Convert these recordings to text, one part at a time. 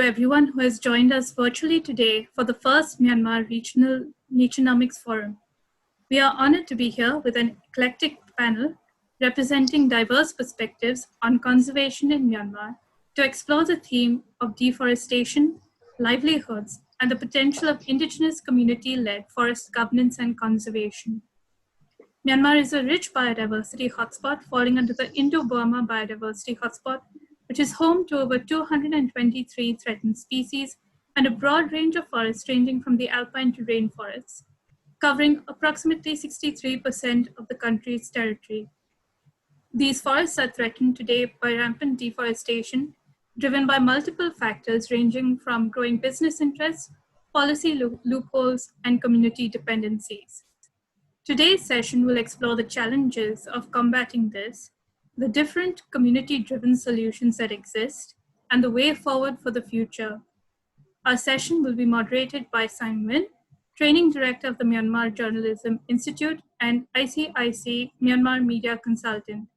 everyone who has joined us virtually today for the first Myanmar Regional Naturenomics Forum. We are honored to be here with an eclectic panel representing diverse perspectives on conservation in Myanmar to explore the theme of deforestation, livelihoods, and the potential of indigenous community-led forest governance and conservation. Myanmar is a rich biodiversity hotspot falling under the Indo-Burma Biodiversity Hotspot, which is home to over 223 threatened species and a broad range of forests ranging from the alpine to rainforests, covering approximately 63% of the country's territory. These forests are threatened today by rampant deforestation, driven by multiple factors ranging from growing business interests, policy loopholes, and community dependencies. Today's session will explore the challenges of combating this, the different community-driven solutions that exist, and the way forward for the future. Our session will be moderated by Sein, Training Director of the Myanmar Journalism Institute and ICIC Myanmar Media Consultant.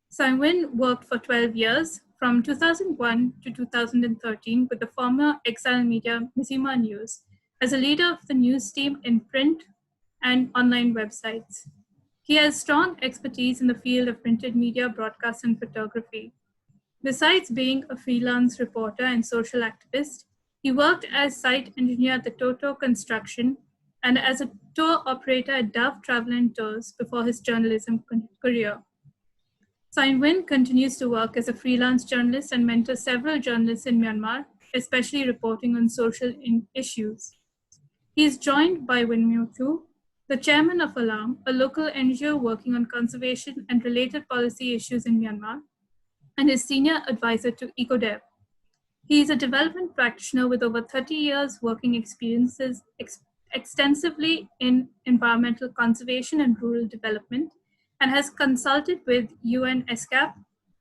Sein worked for 12 years, from 2001 to 2013, with the former exile media Mymo News, as a leader of the news team in print and online websites. He has strong expertise in the field of printed media, broadcast, and photography. Besides being a freelance reporter and social activist, he worked as site engineer at the Toto Construction and as a tour operator at Dove Travel and Tours before his journalism career. Sein continues to work as a freelance journalist and mentors several journalists in Myanmar, especially reporting on social issues. He is joined by Mymo, the chairman of Alarm, a local NGO working on conservation and related policy issues in Myanmar, and is senior advisor to EcoDev. He is a development practitioner with over 30 years working experiences extensively in environmental conservation and rural development, and has consulted with UNESCAP,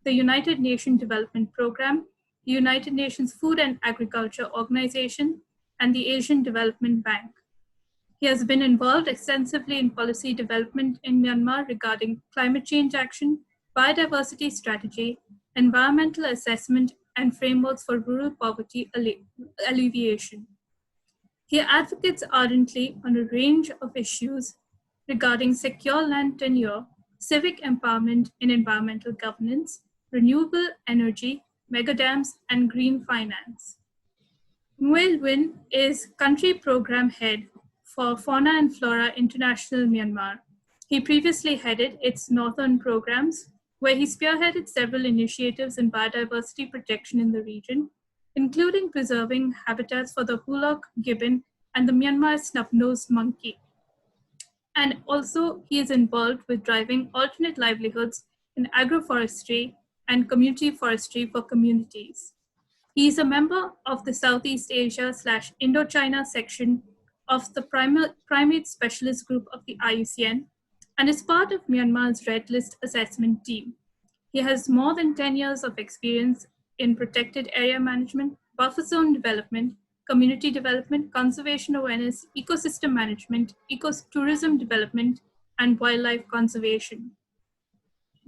the United Nations Development Programme, the United Nations Food and Agriculture Organization, and the Asian Development Bank. He has been involved extensively in policy development in Myanmar regarding climate change action, biodiversity strategy, environmental assessment, and frameworks for rural poverty alleviation. He advocates ardently on a range of issues regarding secure land tenure, civic empowerment in environmental governance, renewable energy, megadams, and green finance. Ngwe Lwin is Country Program Head for Fauna Flora International Myanmar. He previously headed its northern programs, where he spearheaded several initiatives in biodiversity protection in the region, including preserving habitats for the Hulok gibbon and the Myanmar snub-nosed monkey. And also, he is involved with driving alternate livelihoods in agroforestry and community forestry for communities. He is a member of the Southeast Asia/Indochina section of the Primate Specialist Group of the IUCN and is part of Myanmar's Red List Assessment Team. He has more than 10 years of experience in protected area management, buffer zone development, community development, conservation awareness, ecosystem management, ecotourism development, and wildlife conservation.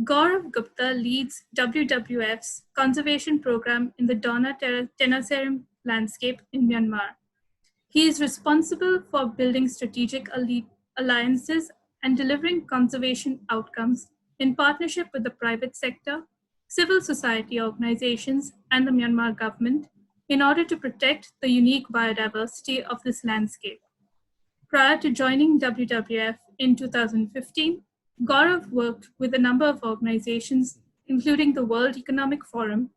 Gaurav Gupta leads WWF's conservation program in the Dawna Tenasserim landscape in Myanmar. He is responsible for building strategic alliances and delivering conservation outcomes in partnership with the private sector, civil society organizations, and the Myanmar government in order to protect the unique biodiversity of this landscape. Prior to joining WWF in 2015, Gaurav worked with a number of organizations, including the World Economic Forum,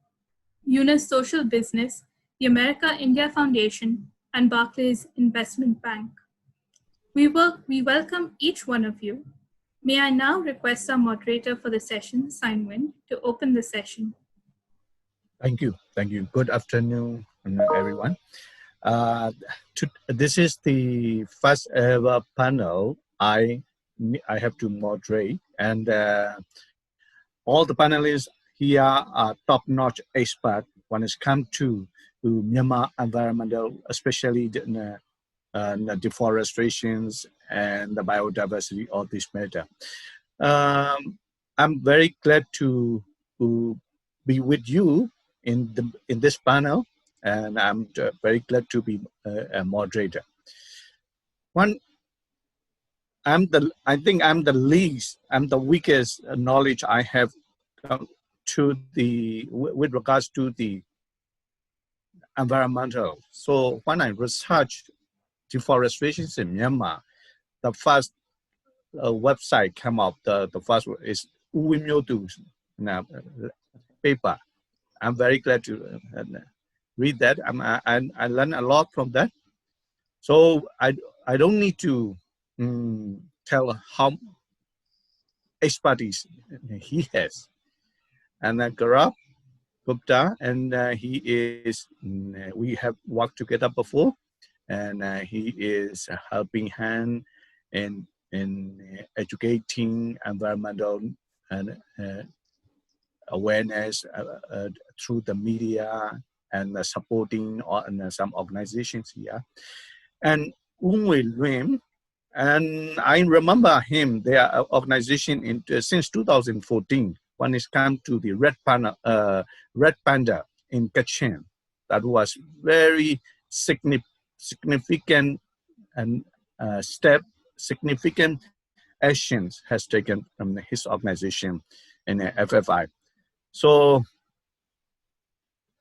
UNIS Social Business, the America-India Foundation, and Barclays Investment Bank. We welcome each one of you. May I now request our moderator for the session, Sein, to open the session. Thank you. Good afternoon, everyone. This is the first ever panel I have to moderate, and all the panelists here are top-notch experts when it comes to Myanmar environmental, especially the deforestations and the biodiversity of this matter. I'm very glad to be with you in this panel, and I'm very glad to be a moderator. I think I'm the weakest knowledge I have with regards to the environmental. So when I researched deforestation in Myanmar, the first website came up. The first is Uwimyodu's paper. I'm very glad to read that. I learned a lot from that. So I don't need to tell how expertise he has. And Gaurav, Gupta, and we have worked together before, and he is a helping hand in educating environmental and awareness through the media and supporting some organizations here. And Ngwe Lwin, and I remember him, their organization since 2014, when it came to the red panda in Kachin. That was very significant and significant actions has taken from his organization in FFI. So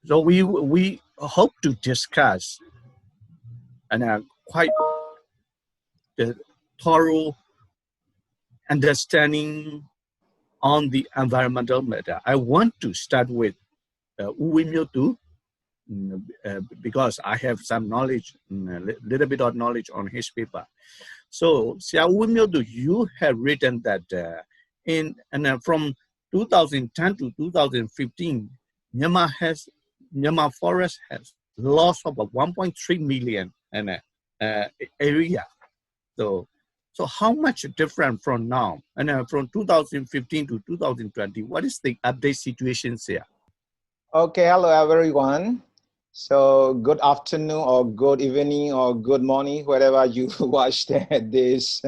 we hope to discuss and quite thorough understanding on the environmental matter. I want to start with Uwimyodu because I have some knowledge, a little bit of knowledge on his paper. So, Uwimyodu, you have written that from 2010 to 2015, Myanmar forest has lost about 1.3 million area. So how much different from now? And from 2015 to 2020, what is the update situation here? Okay, hello everyone. So good afternoon or good evening or good morning, wherever you watch this,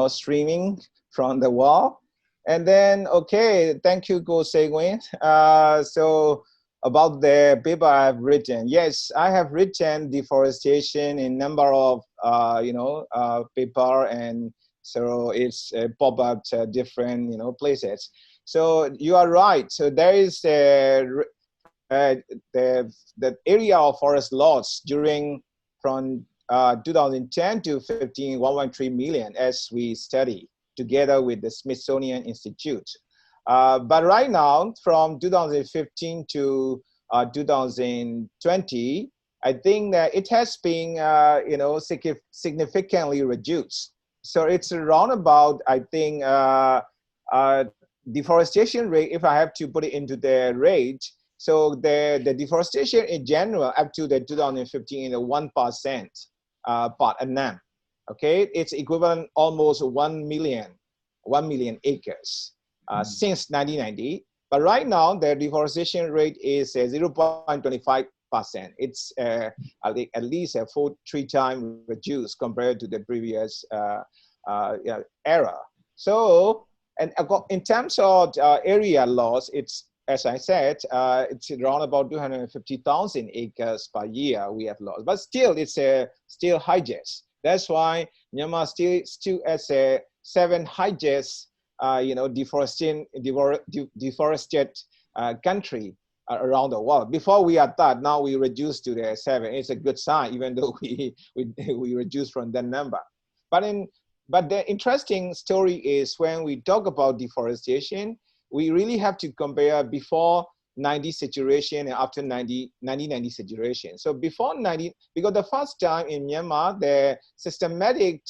streaming from the wall. And then, okay, thank you, Go Segwin. So about the paper I've written, yes, I have written deforestation in number of, paper, and so it's pop up to different, places. So you are right. So there is the area of forest loss from 2010 to 15, 1.3 million as we study together with the Smithsonian Institute. But right now, from 2015 to 2020, I think that it has been, significantly reduced. So it's around about, I think, deforestation rate, if I have to put it into the rate, so the deforestation in general up to the 2015 in the 1% per annum. Okay, it's equivalent almost 1 million acres since 1990. But right now the deforestation rate is 0.25%. It's at least 3 times reduced compared to the previous era. So, and in terms of area loss, it's, as I said, it's around about 250,000 acres per year we have lost. But still, it's still highest. That's why Myanmar still as a 7 highest, deforested country around the world. Before we had that, now we reduced to the 7. It's a good sign, even though we reduced from that number. But the interesting story is when we talk about deforestation, we really have to compare before 90 situation and after 1990 situation. So before 90, because the first time in Myanmar, the systematic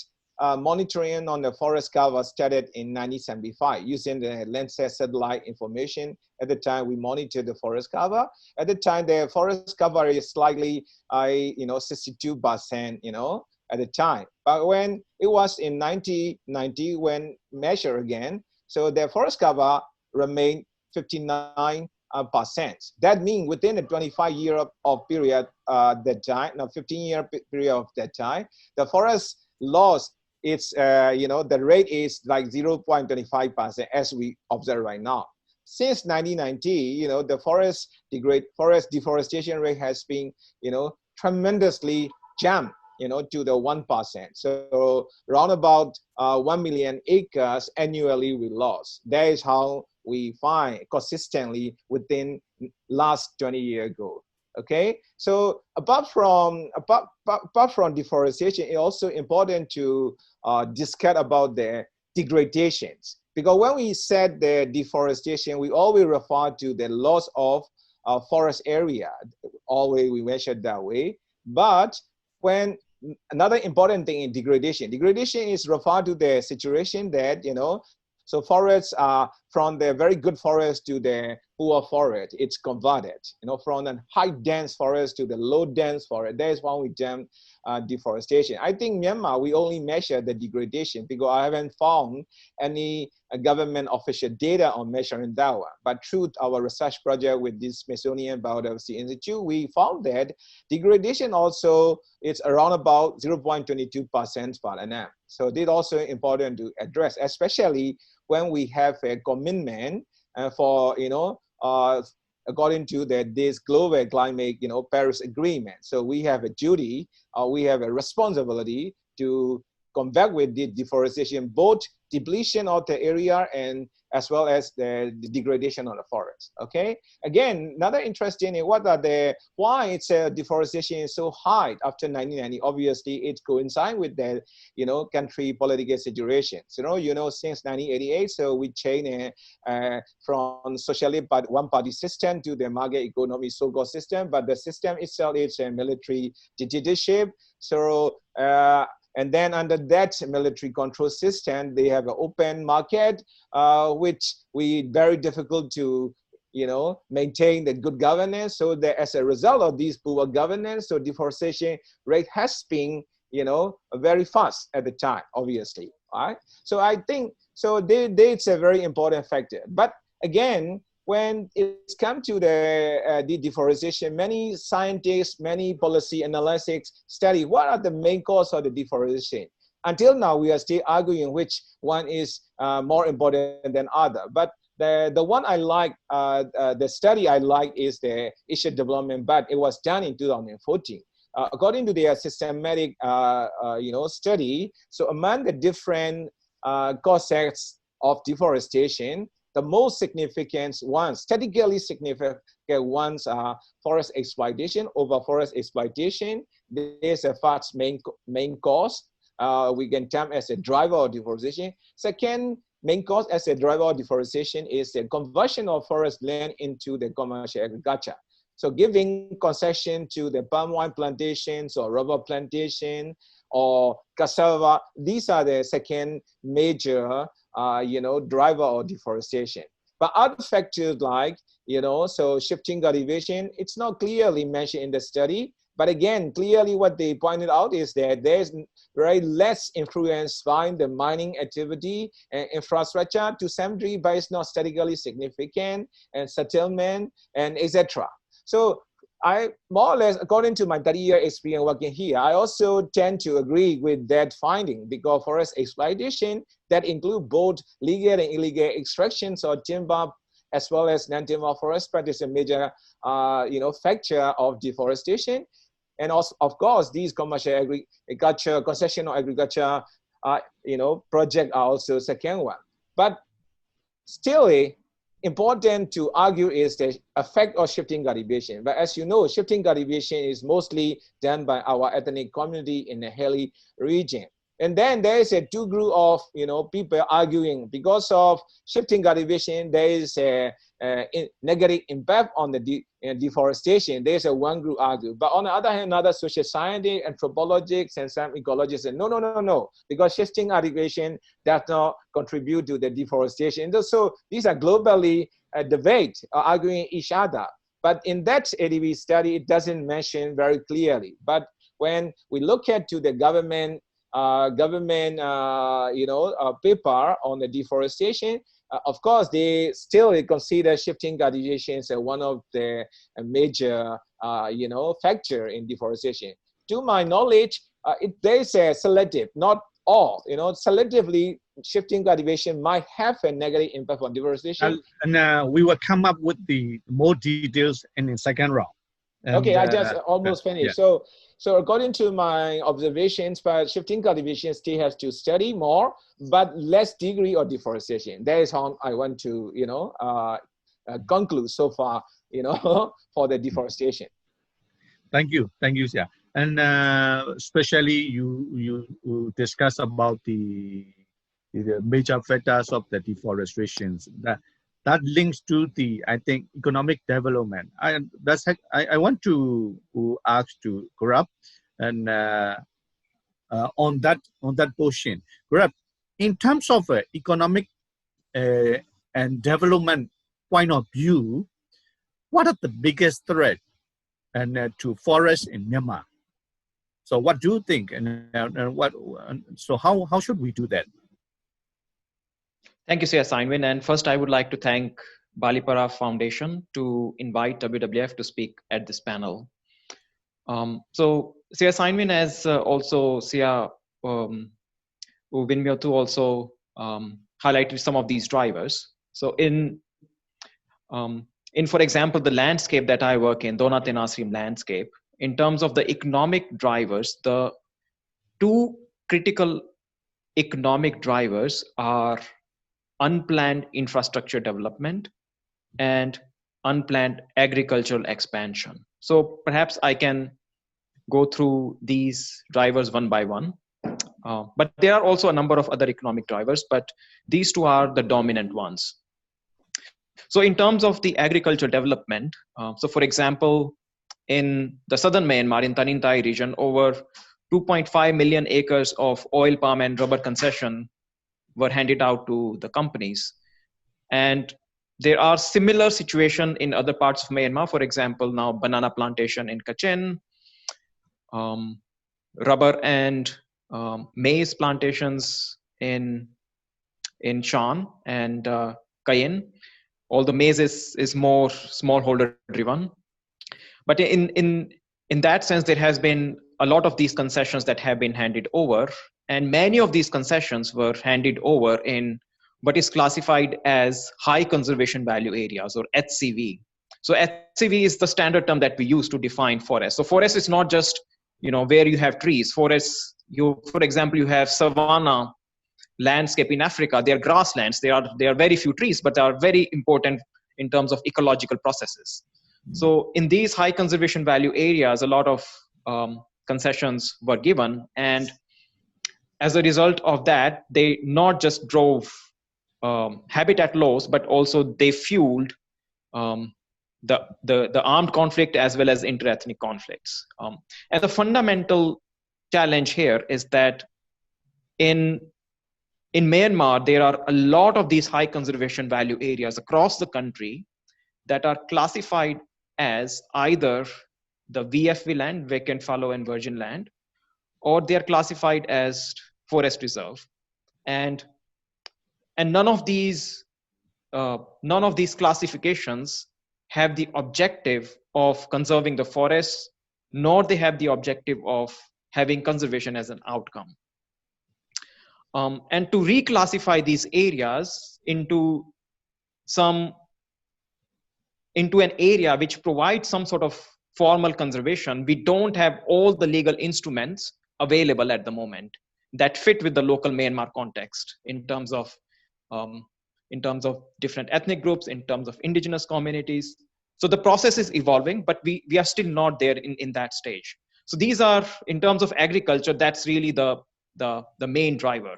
monitoring on the forest cover started in 1975 using the Landsat satellite information. At the time, we monitored the forest cover. At the time, the forest cover is slightly, 62%, at the time. But when it was in 1990, when measured again, so the forest cover remained 59%. That means within a 25-year of period that time, 15-year period of that time, the forest loss, it's, the rate is like 0.25% as we observe right now. since 1990, the forest deforestation rate has been, tremendously jumped, to the 1%. So around about 1 million acres annually we lost. That is how we find consistently within last 20 years ago. Okay, so apart from deforestation, it's also important to discuss about the degradations, because when we said the deforestation, we always refer to the loss of forest area. Always we measure that way. But when another important thing in degradation is referred to the situation that, so forests are from the very good forest to the poor forest. It's converted, from a high dense forest to the low dense forest. That is why we term deforestation. I think Myanmar, we only measure the degradation because I haven't found any government official data on measuring that one. But through our research project with this Smithsonian Biodiversity Institute, we found that degradation also is around about 0.22% per annum. So this is also important to address, especially when we have a commitment for, according to this global climate, Paris Agreement. So we have a duty, we have a responsibility to combat with the deforestation, both depletion of the area and as well as the degradation of the forest. Okay. Again, another interesting is why it's deforestation is so high after 1990. Obviously, it coincides with the country political situations. Since 1988, so we changed from socialist one-party system to the market economy so-called system. But the system itself is a military dictatorship. So and then under that military control system, they have an open market, which we very difficult to, maintain the good governance. So that as a result of these poor governance, so deforestation rate has been, very fast at the time, obviously. Right? So I think, it's a very important factor. But again, when it's come to the deforestation, many scientists, many policy analysts study what are the main causes of the deforestation. Until now, we are still arguing which one is more important than other. But the one I like, the study I like is the issue development, but it was done in 2014. According to their systematic, study, so among the different causes of deforestation, the most significant ones, statistically significant ones are forest exploitation. Over forest exploitation, there is a first main cause. We can term as a driver of deforestation. Second main cause as a driver of deforestation is the conversion of forest land into the commercial agriculture. So giving concession to the palm wine plantations or rubber plantation or cassava, these are the second major driver of deforestation. But other factors like, so shifting cultivation, it's not clearly mentioned in the study. But again, clearly what they pointed out is that there's very less influence by the mining activity and infrastructure to some degree, but it's not statistically significant, and settlement and etc. So I more or less, according to my 30-year experience working here, I also tend to agree with that finding, because forest exploitation that include both legal and illegal extractions of timber as well as non-timber forest practice a major factor of deforestation. And also, of course, these commercial agriculture, concessional agriculture, project are also second one. But still, important to argue is the effect of shifting cultivation. But as you know, shifting cultivation is mostly done by our ethnic community in the hilly region. And then there is a two group of people arguing because of shifting cultivation. There is a negative impact on the deforestation. There is a one group argue. But on the other hand, another social scientists, anthropologists, and some ecologists say no, because shifting cultivation does not contribute to the deforestation. So these are globally debate, arguing each other. But in that ADB study, it doesn't mention very clearly. But when we look at to the government paper on the deforestation, of course, they still consider shifting cultivation as one of the major, factor in deforestation. To my knowledge, there is a selective, not all, selectively shifting cultivation might have a negative impact on deforestation? And we will come up with the more details in the second round. And, okay, I just almost finished. Yeah. So according to my observations, but shifting cultivation still has to study more, but less degree of deforestation. That is how I want to, conclude so far, for the deforestation. Thank you, Sia. And especially you discuss about the major factors of the deforestation. That links to the, I think, economic development. I want to ask to Gaurav and on that portion. Gaurav, in terms of economic and development point of view, what are the biggest threat and to forests in Myanmar? So what do you think, and so how should we do that? Thank you, Sir Sein. And first, I would like to thank Balipara Foundation to invite WWF to speak at this panel. So, Sir Sein, as also Sia Winmyotu also highlighted some of these drivers. So, in for example, the landscape that I work in, Dawna Tenasserim landscape, in terms of the economic drivers, the two critical economic drivers are unplanned infrastructure development and unplanned agricultural expansion. So perhaps I can go through these drivers one by one. But there are also a number of other economic drivers, but these two are the dominant ones. So in terms of the agricultural development, so for example, in the southern Myanmar, in Tanintai region, over 2.5 million acres of oil palm and rubber concession were handed out to the companies. And there are similar situations in other parts of Myanmar. For example, now banana plantation in Kachin, rubber and maize plantations in Shan and Cayenne. Although maize is more smallholder driven. But in that sense, there has been a lot of these concessions that have been handed over, and many of these concessions were handed over in what is classified as high conservation value areas, or HCV. So HCV is the standard term that we use to define forest. So forest is not just where you have trees. Forests, for example, you have savanna landscape in Africa. They are grasslands. There are very few trees, but they are very important in terms of ecological processes. So in these high conservation value areas, a lot of concessions were given, and as a result of that, they not just drove habitat loss, but also they fueled the armed conflict as well as interethnic conflicts. And the fundamental challenge here is that in Myanmar, there are a lot of these high conservation value areas across the country that are classified as either the VFV land, vacant fallow and virgin land, or they are classified as forest reserve. And none of these classifications have the objective of conserving the forests, nor they have the objective of having conservation as an outcome. And to reclassify these areas into an area which provides some sort of formal conservation, we don't have all the legal instruments available at the moment that fit with the local Myanmar context in terms of different ethnic groups, in terms of indigenous communities. So the process is evolving, but we are still not there in that stage. So these are, in terms of agriculture, that's really the main driver.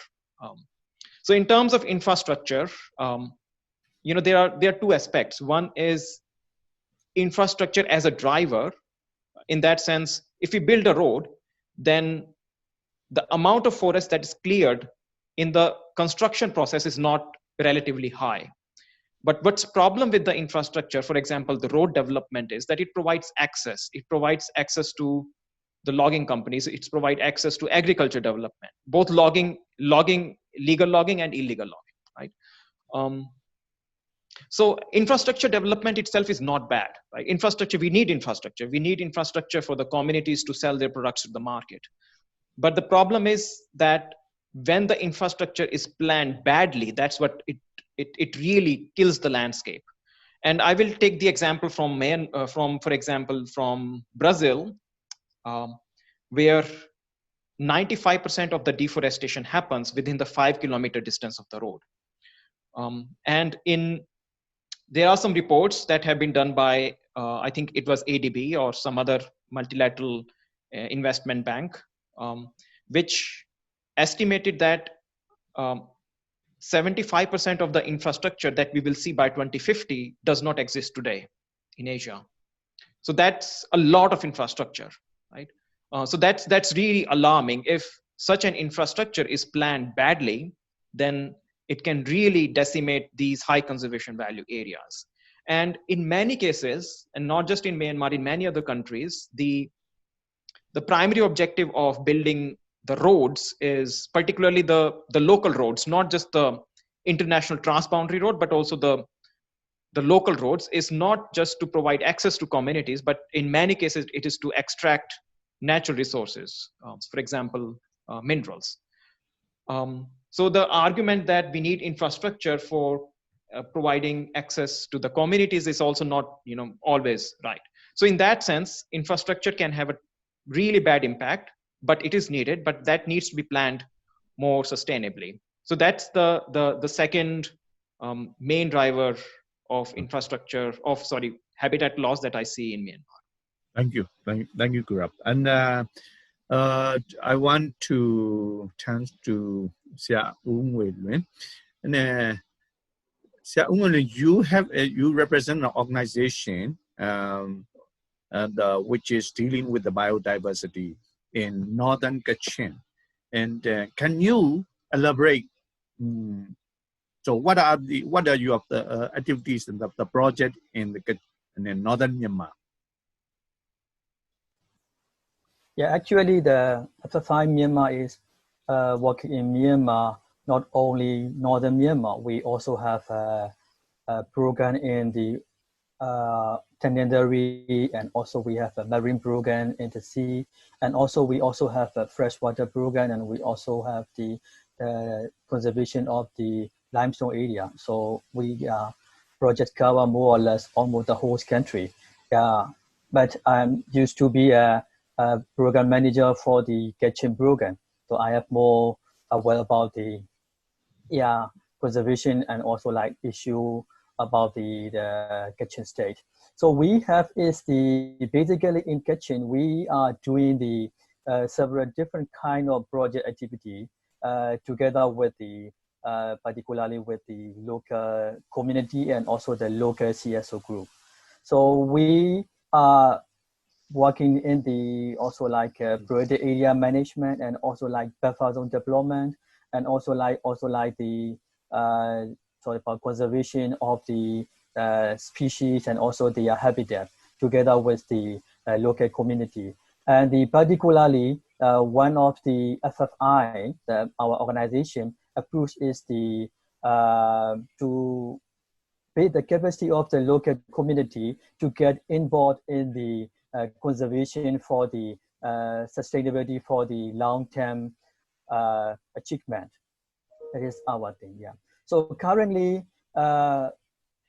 So in terms of infrastructure, there are two aspects. One is infrastructure as a driver. In that sense, if we build a road, then the amount of forest that is cleared in the construction process is not relatively high. But what's the problem with the infrastructure, for example, the road development, is that it provides access. It provides access to the logging companies. It provides access to agriculture development, both logging, legal logging and illegal logging, right? So infrastructure development itself is not bad, right? Infrastructure, we need infrastructure. We need infrastructure for the communities to sell their products to the market. But the problem is that when the infrastructure is planned badly, that's what it really kills the landscape. And I will take the example from for example, from Brazil, where 95% of the deforestation happens within the 5-kilometer distance of the road. And there are some reports that have been done by, I think it was ADB or some other multilateral investment bank, which estimated that 75% of the infrastructure that we will see by 2050 does not exist today in Asia. So that's a lot of infrastructure, right? So that's really alarming. If such an infrastructure is planned badly, then it can really decimate these high conservation value areas. And in many cases, and not just in Myanmar, in many other countries, the primary objective of building the roads is particularly the local roads, not just the international transboundary road, but also the local roads, is not just to provide access to communities, but in many cases it is to extract natural resources, for example, minerals. So the argument that we need infrastructure for providing access to the communities is also not, always right. So in that sense, infrastructure can have a really bad impact, but it is needed, but that needs to be planned more sustainably. So that's the second main driver of habitat loss that I see in Myanmar. Thank you, Gaurav. And I want to turn to Ngwe Lwin. And Ngwe Lwin, you represent an organization which is dealing with the biodiversity in northern Kachin. And can you elaborate? So what are your activities and the project in the northern Myanmar? Yeah, actually, the FFI Myanmar is working in Myanmar, not only northern Myanmar. We also have a program in the Tenasserim, and also we have a marine program in the sea, and also we also have a freshwater program, and we also have the conservation of the limestone area. So we project cover more or less almost the whole country. Yeah, but I'm used to be a program manager for the Kachin program, so I have more aware about the conservation and also like issue about the Kachin state. So we have basically in Kachin we are doing the several different kind of project activity together with the particularly with the local community and also the local CSO group. So we are working in the also like priority area management and also like buffer zone development and also like the conservation of the species and also their habitat together with the local community. And particularly one of the FFI, our organization approach is to build the capacity of the local community to get involved in the conservation for the sustainability for the long-term achievement. That is our thing, yeah. So currently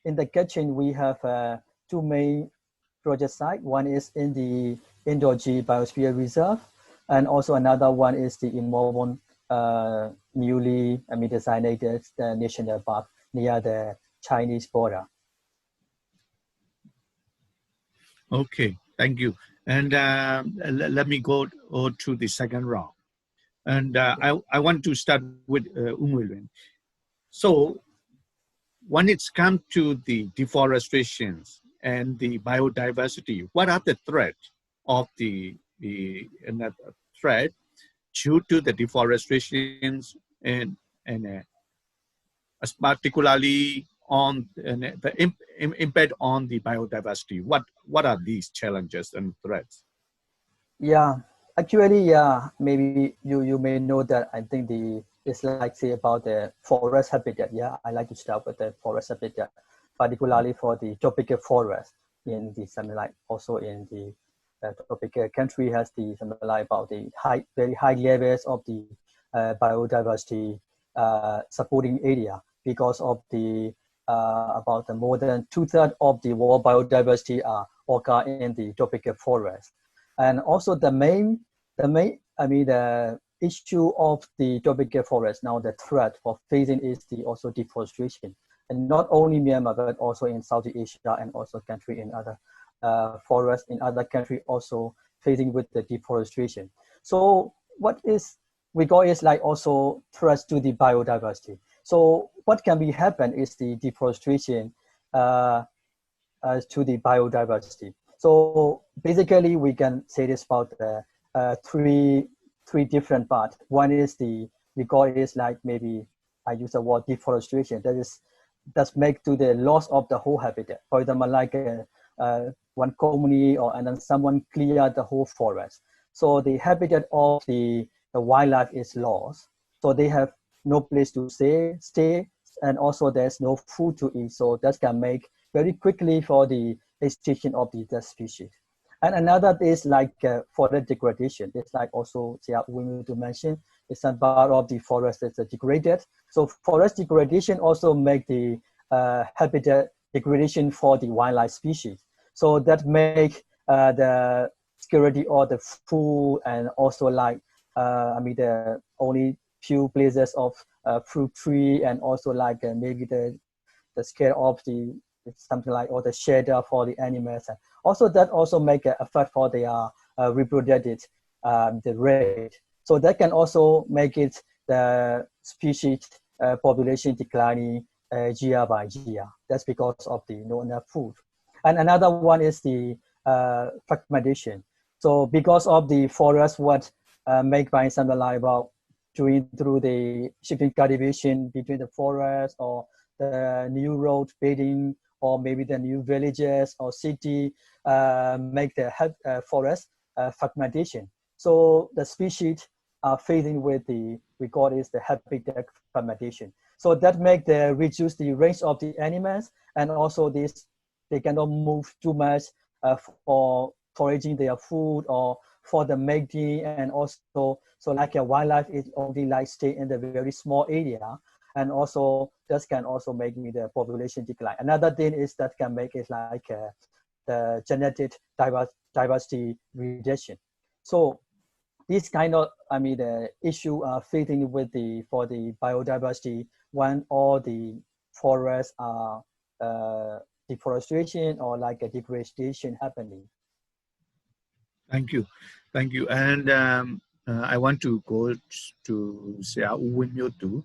in the Kachin, we have two main project sites. One is in the Indoji Biosphere Reserve, and also another one is the Imobon newly designated national park near the Chinese border. Okay, thank you. And let me go to the second round. And I want to start with Ngwe Lwin. So when it's come to the deforestation and the biodiversity, what are the threats of the threat due to the deforestation and particularly on the impact on the biodiversity? What are these challenges and threats? Yeah, actually, yeah, maybe you may know that I think it's like say about the forest habitat. Yeah, I like to start with the forest habitat, particularly for the tropical forest in the something like also in the tropical country has the something like about the very high levels of the biodiversity supporting area, because of the about more than 2/3 of the world biodiversity are occur in the tropical forest. And also the issue of the tropical forest now, the threat for facing is the also deforestation, and not only Myanmar but also in Southeast Asia and also country in other forests in other countries also facing with the deforestation. So what is we call is like also threats to the biodiversity. So what can be happen is the deforestation to the biodiversity. So basically we can say this about three different parts. One is we call it is like, maybe I use the word deforestation. That's make to the loss of the whole habitat. For example, like one community and then someone clear the whole forest. So the habitat of the wildlife is lost. So they have no place to stay, and also there's no food to eat. So that can make very quickly for the extinction of the species. And another is like forest degradation. It's like also we need to mention, it's some part of the forest that's degraded. So forest degradation also make the habitat degradation for the wildlife species. So that make the security of the food, and also like the only few places of fruit tree, and also like maybe the scale of the something like, or the shelter for the animals. And also that also make an effect for their reproductive the rate. So that can also make it the species population declining year by year. That's because of the no enough food. And another one is the fragmentation. So because of the forest, what make by something like about through the shifting cultivation between the forest, or the new road building, or maybe the new villages or city, make the forest fragmentation. So the species are facing with we call it the habitat fragmentation. So that make the reduce the range of the animals, and also they cannot move too much for foraging their food or for the mating, and also so like a wildlife is only like stay in the very small area, and also that can also make the population decline. Another thing is that can make it like the genetic diversity reduction. So this kind of the issue are facing with for the biodiversity when all the forests are deforestation or like a degradation happening. Thank you. And I want to go to Wimyotu.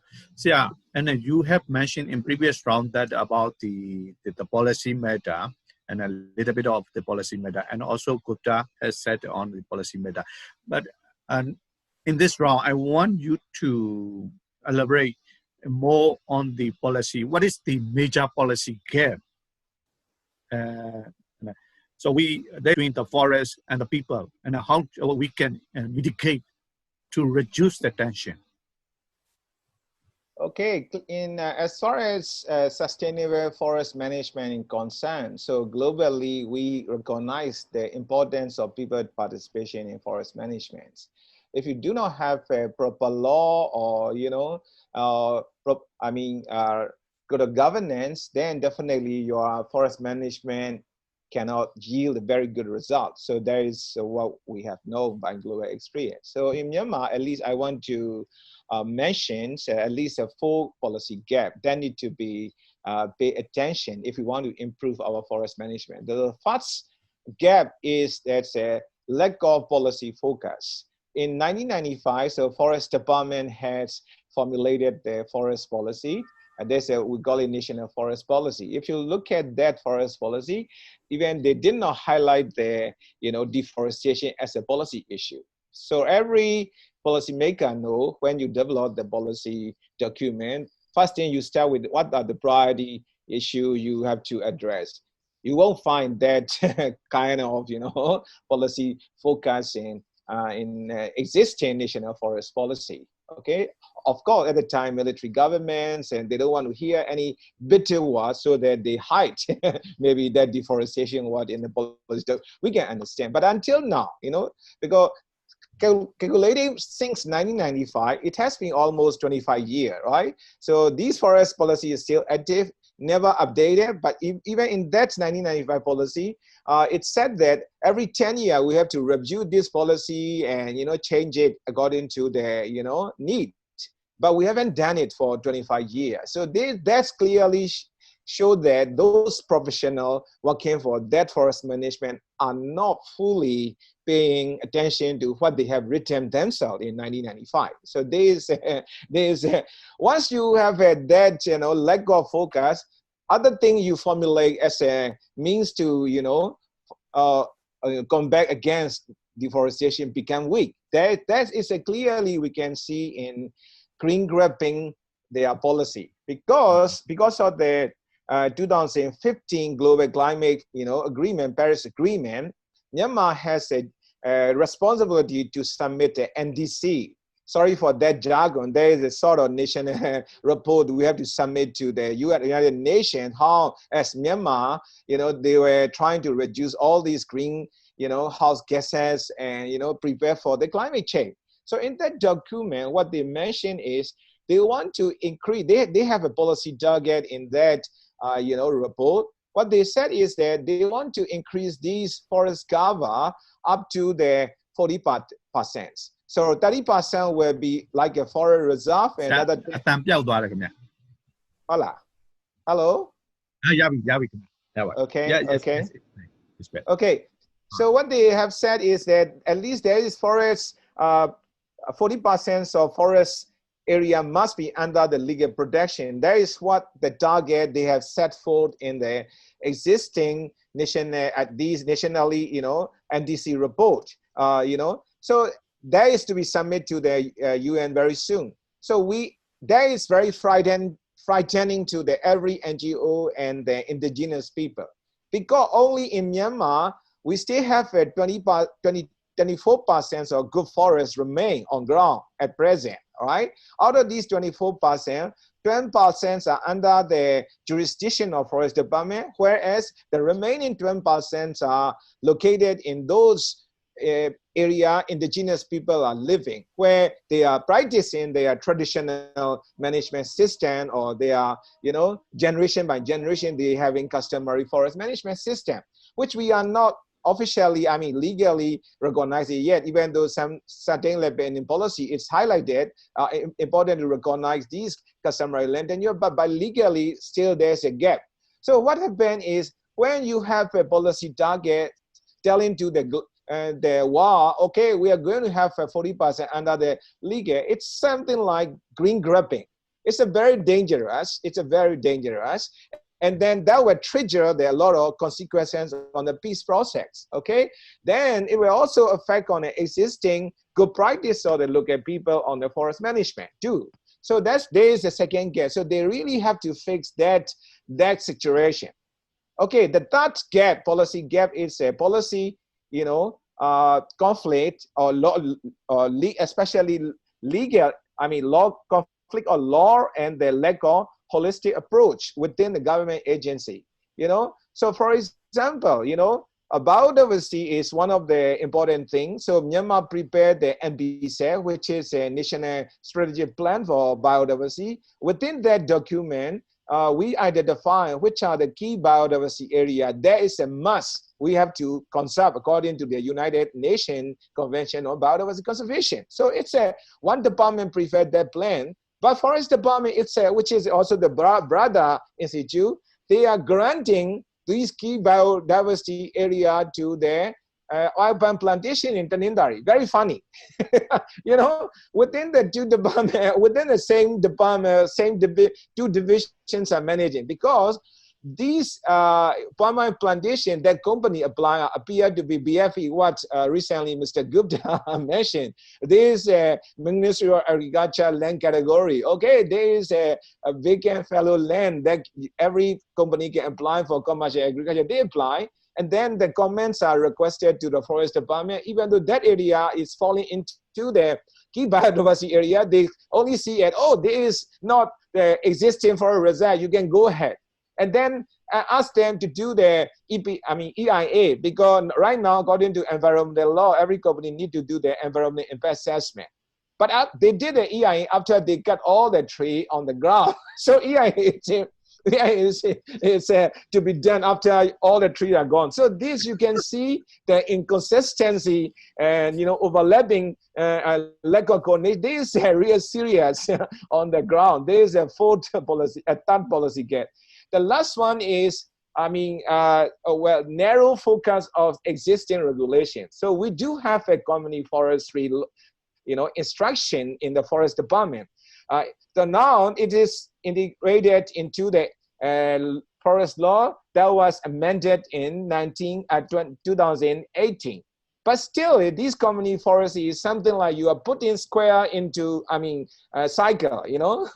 And you have mentioned in previous round that about the policy matter, and a little bit of the policy matter, and also Gupta has said on the policy matter. But in this round, I want you to elaborate more on the policy. What is the major policy gap? So between the forest and the people, and how we can mitigate to reduce the tension. Okay, as far as sustainable forest management is concerned, so globally we recognize the importance of people participation in forest management. If you do not have a proper law, or good governance, then definitely your forest management cannot yield a very good result. So that is what we have known by global experience. So in Myanmar, at least I want to mention at least a 4 policy gap that need to be pay attention if we want to improve our forest management. The first gap is that's a lack of policy focus. In 1995, so Forest Department has formulated the forest policy. And we call it National Forest Policy. If you look at that forest policy, even they did not highlight the deforestation as a policy issue. So every policymaker know when you develop the policy document, first thing you start with what are the priority issue you have to address. You won't find that kind of policy focus in existing national forest policy. Okay, of course, at the time, military governments, and they don't want to hear any bitter words, so that they hide maybe that deforestation word in the policy. We can understand, but until now, because calculating since 1995, it has been almost 25 years, right? So this forest policy is still active, never updated, but even in that 1995 policy, it said that every 10 years we have to review this policy and, change it according to the, need. But we haven't done it for 25 years. So that's clearly show that those professionals working for that forest management are not fully paying attention to what they have written themselves in 1995. So once you have that lack of focus, other thing you formulate as a means to combat against deforestation become weak. That is clearly we can see in green grabbing their policy because of the 2015 global climate agreement, Paris Agreement. Myanmar has a responsibility to submit the NDC. Sorry for that jargon. There is a sort of national report we have to submit to the United Nations. How, as Myanmar, they were trying to reduce all these green, house gases and prepare for the climate change. So in that document, what they mention is they want to increase. They have a policy target in that report. What they said is that they want to increase these forest cover up to the 40%. So 30% will be like a forest reserve and another. Hello. Okay. Yeah, yes, okay. Yes, okay. So what they have said is that at least there is forest. 40% of forest area must be under the legal protection. That is what the target they have set forth in the existing nationally, NDC report. So that is to be submitted to the UN very soon. So that is very frightening to the every NGO and the indigenous people, because only in Myanmar we still have a 24% of good forests remain on ground at present, all right? Out of these 24%, 20% are under the jurisdiction of Forest Department, whereas the remaining 20% are located in those area indigenous people are living, where they are practicing their traditional management system, or they are, generation by generation, they having customary forest management system, which we are not officially, legally recognized yet, even though some certain level in policy it's highlighted, important to recognize these customary land tenure, but by legally still there's a gap. So what happened is when you have a policy target telling to the war, okay, we are going to have a 40% under the legal, it's something like green grabbing. It's a very dangerous, and then that will trigger a lot of consequences on the peace process, okay? Then it will also affect on the existing good practice of the local people on the forest management too. So there is a second gap. So they really have to fix that situation. Okay, the third gap, policy gap, is a policy, conflict or law, especially legal, law conflict or law and the lack of holistic approach within the government agency, So for example, biodiversity is one of the important things. So Myanmar prepared the NBC, which is a national strategic plan for biodiversity. Within that document, we identify which are the key biodiversity area. That is a must. We have to conserve according to the United Nations Convention on Biodiversity Conservation. So it's one department prepared that plan. But Forest Department itself, which is also the brother institute, they are granting these key biodiversity area to the oil palm plantation in Tanindari. Very funny. Within the two departments, within the same department, two divisions are managing, because these palm plantation, that company appear to be BFE, what recently Mr. Gupta mentioned. There is a Ministry of Agriculture land category. Okay, there is a vacant fallow land that every company can apply for commercial agriculture. They apply, and then the comments are requested to the Forest Department. Even though that area is falling into the key biodiversity area, they only see it, there is not the existing forest reserve, you can go ahead. and then ask them to do their EIA, because right now, according to environmental law, every company need to do their environmental impact assessment. But they did the EIA after they cut all the tree on the ground. So EIA is to be done after all the trees are gone. So this, you can see the inconsistency and overlapping lack of coordination. This is real serious on the ground. There is a third policy gap. The last one is, narrow focus of existing regulations. So we do have a community forestry, instruction in the forest department. So now it is integrated into the forest law that was amended in 2018. But still, this community forestry is something like you are putting square into, a cycle,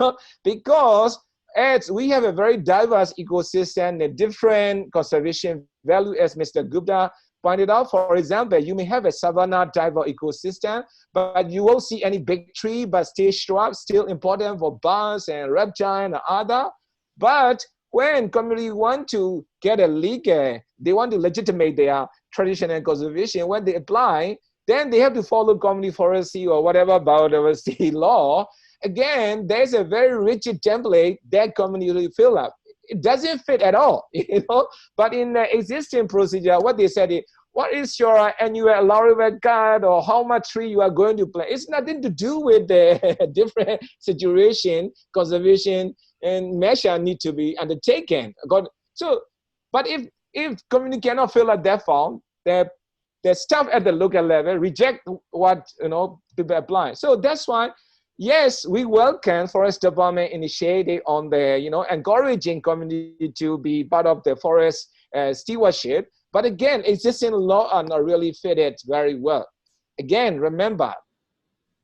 because as we have a very diverse ecosystem, a different conservation value, as Mr. Gupta pointed out. For example, you may have a savanna type of ecosystem, but you won't see any big tree, but still shrubs, still important for birds and reptiles and other. But when community want to get a legal, they want to legitimate their traditional conservation, when they apply, then they have to follow community forestry or whatever biodiversity law. Again, there's a very rigid template that community will fill up. It doesn't fit at all, But in the existing procedure, what they said is, what is your annual allowable card or how much tree you are going to plant? It's nothing to do with the different situation, conservation, and measure need to be undertaken. So, but if community cannot fill up that form, the staff at the local level reject what people apply. So that's why. Yes, we welcome forest department initiative on the, encouraging community to be part of the forest stewardship. But again, existing law are not really fitted very well. Again, remember,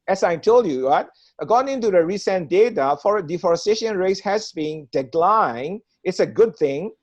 as I told you, right, according to the recent data, forest deforestation rate has been declined. It's a good thing,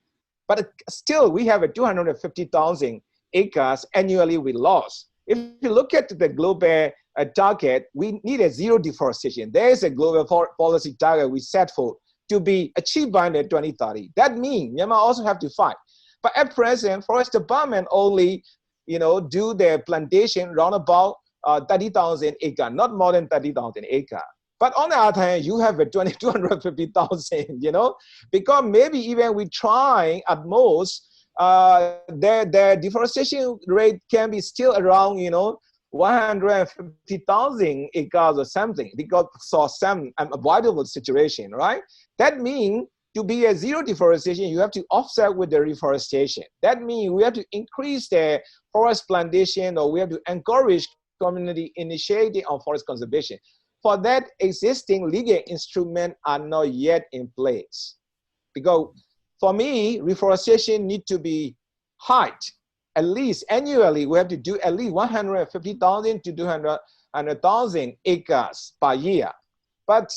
but still we have a 250,000 acres annually we lost. If you look at the global target, we need a zero deforestation. There is a global policy target we set for to be achieved by 2030. That means Myanmar also have to fight. But at present, forest department only, do their plantation around about 30,000 acres, not more than 30,000 acres. But on the other hand, you have a 250,000, because maybe even we try at most, the deforestation rate can be still around, 150,000 acres or something, because for some unavoidable situation, right? That means to be a zero deforestation, you have to offset with the reforestation. That means we have to increase the forest plantation, or we have to encourage community initiative on forest conservation. For that, existing legal instruments are not yet in place. Because for me, reforestation needs to be high. At least annually, we have to do at least 150,000 to 200,000 acres per year. But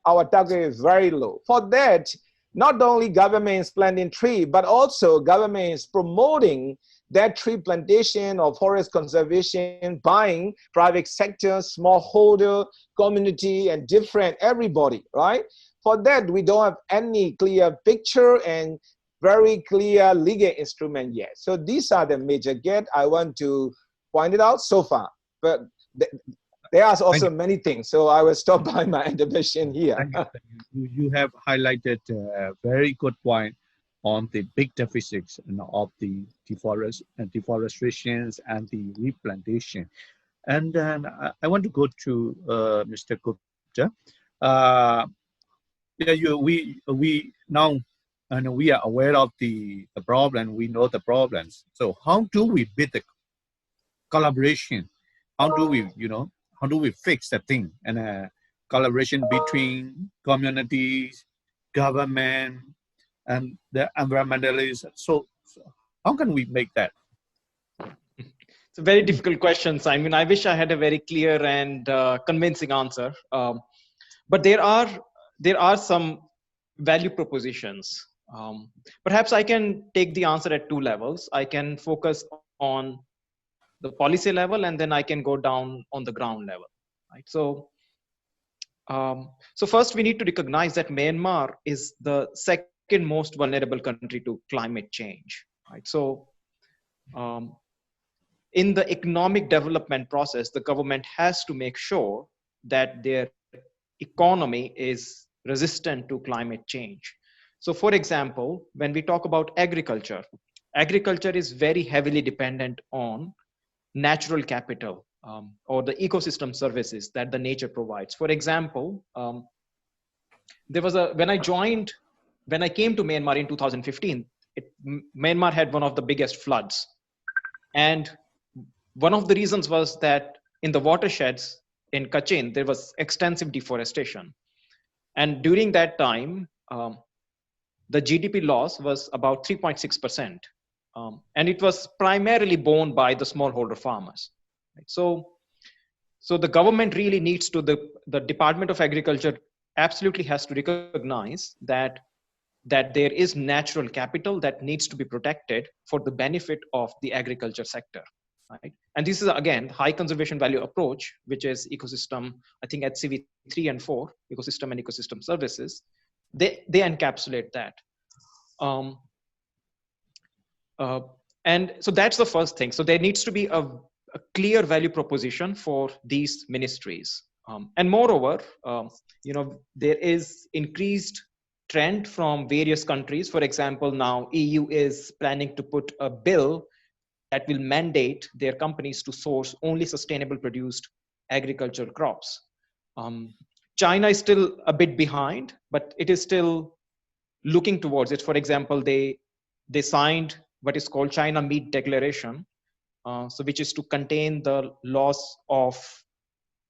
our target is very low. For that, not only government is planting tree, but also government is promoting that tree plantation or forest conservation, buying private sector, smallholder, community, and different everybody, right? For that, we don't have any clear picture and very clear legal instrument yet. So these are the major gaps I want to point it out so far. But there are also many things. So I will stop by my intervention here. You have highlighted a very good point on the big deficits of the deforestations and the replantation. And then I want to go to Mr. Gupta. We now we are aware of the problem. We know the problems. So how do we build the collaboration? How do we fix the thing? And collaboration between communities, government, and the environmentalists. So how can we make that? It's a very difficult question. I mean, I wish I had a very clear and convincing answer. But there are some value propositions. Perhaps I can take the answer at two levels. I can focus on the policy level, and then I can go down on the ground level. Right? So first we need to recognize that Myanmar is the second most vulnerable country to climate change, right? So in the economic development process, the government has to make sure that their economy is resistant to climate change. So for example, when we talk about agriculture, agriculture is very heavily dependent on natural capital or the ecosystem services that the nature provides. For example, there was when I came to Myanmar in 2015, Myanmar had one of the biggest floods. And one of the reasons was that in the watersheds in Kachin, there was extensive deforestation. And during that time, the GDP loss was about 3.6%. And it was primarily borne by the smallholder farmers. Right? So the government really needs to, the Department of Agriculture absolutely has to recognize that there is natural capital that needs to be protected for the benefit of the agriculture sector. Right? And this is, again, high conservation value approach, which is ecosystem, I think at CV 3 and 4, ecosystem and ecosystem services, they encapsulate that. And so that's the first thing. So there needs to be a clear value proposition for these ministries. And moreover, there is increased trend from various countries. For example, now EU is planning to put a bill that will mandate their companies to source only sustainable produced agricultural crops. China is still a bit behind, but it is still looking towards it. For example, they signed what is called China Meat Declaration, which is to contain the loss of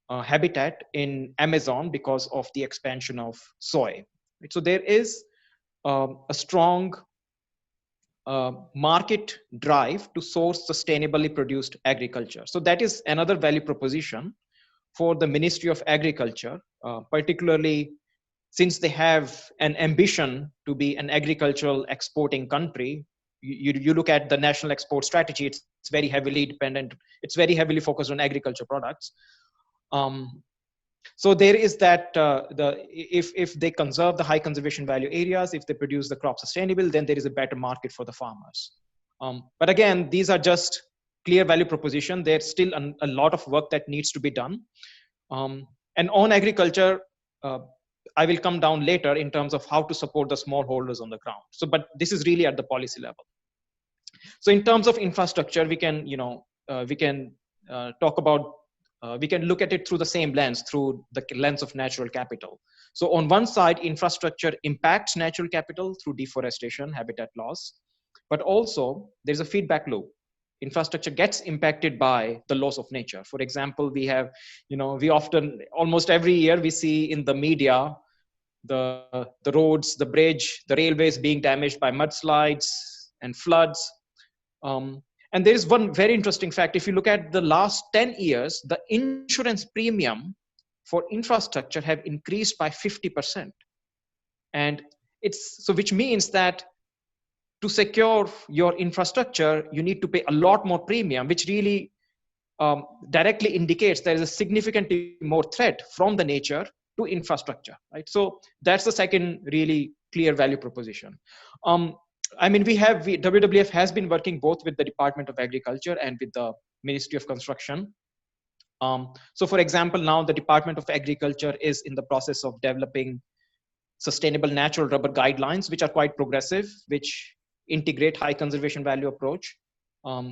habitat in Amazon because of the expansion of soy. So there is a strong market drive to source sustainably produced agriculture. So that is another value proposition for the Ministry of Agriculture, particularly since they have an ambition to be an agricultural exporting country. You look at the national export strategy, it's very heavily dependent, it's very heavily focused on agriculture products. So there is that, if they conserve the high conservation value areas, if they produce the crop sustainable, then there is a better market for the farmers. But again, these are just clear value proposition. There's still a lot of work that needs to be done. And on agriculture, I will come down later in terms of how to support the smallholders on the ground. So, but this is really at the policy level. So in terms of infrastructure, we can, talk about, we can look at it through the same lens, through the lens of natural capital. So on one side, infrastructure impacts natural capital through deforestation, habitat loss, but also there's a feedback loop. Infrastructure gets impacted by the loss of nature. For example, we have, we often, almost every year, we see in the media, the roads, the bridge, the railways being damaged by mudslides and floods. And there is one very interesting fact. If you look at the last 10 years, the insurance premium for infrastructure have increased by 50%. And which means that to secure your infrastructure, you need to pay a lot more premium, which really directly indicates there is a significantly more threat from the nature to infrastructure, right? So that's the second really clear value proposition. WWF has been working both with the Department of Agriculture and with the Ministry of Construction. So for example, now the Department of Agriculture is in the process of developing sustainable natural rubber guidelines, which are quite progressive, which integrate high conservation value approach.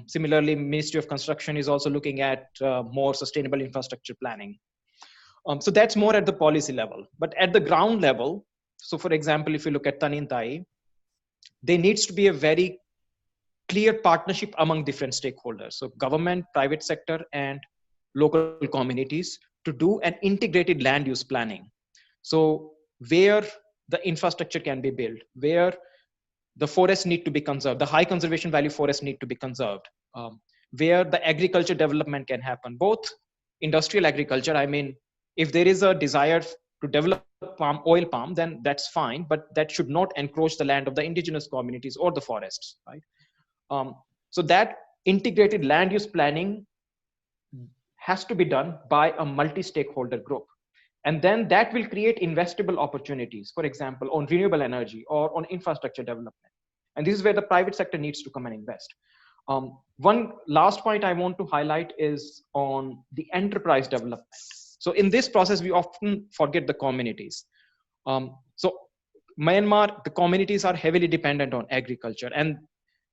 Similarly, Ministry of Construction is also looking at more sustainable infrastructure planning. So that's more at the policy level. But at the ground level, so for example, if you look at Tanintai, there needs to be a very clear partnership among different stakeholders. So government, private sector, and local communities to do an integrated land use planning. So where the infrastructure can be built, where the forests need to be conserved, the high conservation value forests need to be conserved, where the agriculture development can happen, both industrial agriculture. I mean, if there is a desire to develop oil palm, then that's fine, but that should not encroach the land of the indigenous communities or the forests, right? So that integrated land use planning has to be done by a multi-stakeholder group. And then that will create investable opportunities, for example, on renewable energy or on infrastructure development. And this is where the private sector needs to come and invest. One last point I want to highlight is on the enterprise development. So in this process, we often forget the communities. So Myanmar, the communities are heavily dependent on agriculture, and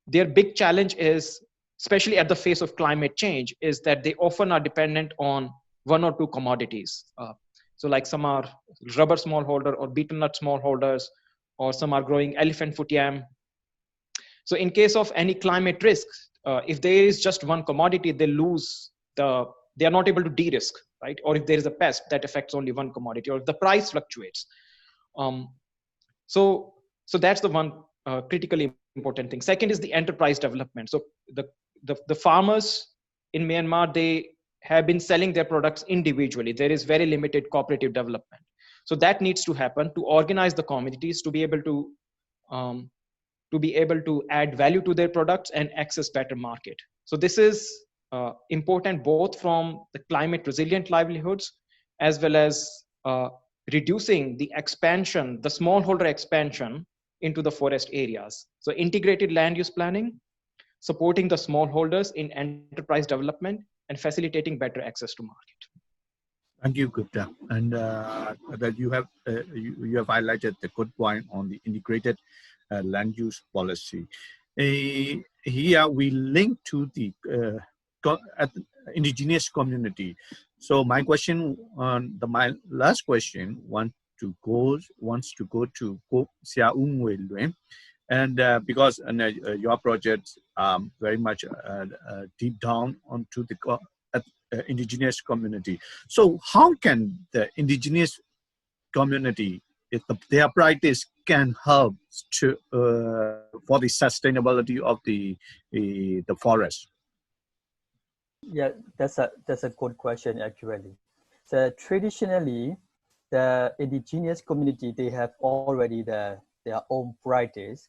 their big challenge is, especially at the face of climate change, is that they often are dependent on one or two commodities. So like some are rubber smallholder or betel nut smallholders, or some are growing elephant foot yam. So in case of any climate risks, if there is just one commodity, they are not able to de-risk, right? Or if there is a pest that affects only one commodity, or if the price fluctuates. So that's the one critically important thing. Second is the enterprise development. So the farmers in Myanmar, they have been selling their products individually. There is very limited cooperative development. So that needs to happen to organize the communities to be able to add value to their products and access better market. So this is important both from the climate resilient livelihoods as well as reducing the expansion, the smallholder expansion into the forest areas. So integrated land use planning, supporting the smallholders in enterprise development, and facilitating better access to market. Thank you, Gupta. And that you have highlighted the good point on the integrated land use policy. Here we link to the indigenous community. So my question, my last question, wants to go to Ngwe Lwin, and because your project very much deep down onto the indigenous community. So how can the indigenous community, if their practice can help to for the sustainability of the forest? Yeah, that's a good question actually. So traditionally, the indigenous community, they have already their own practice.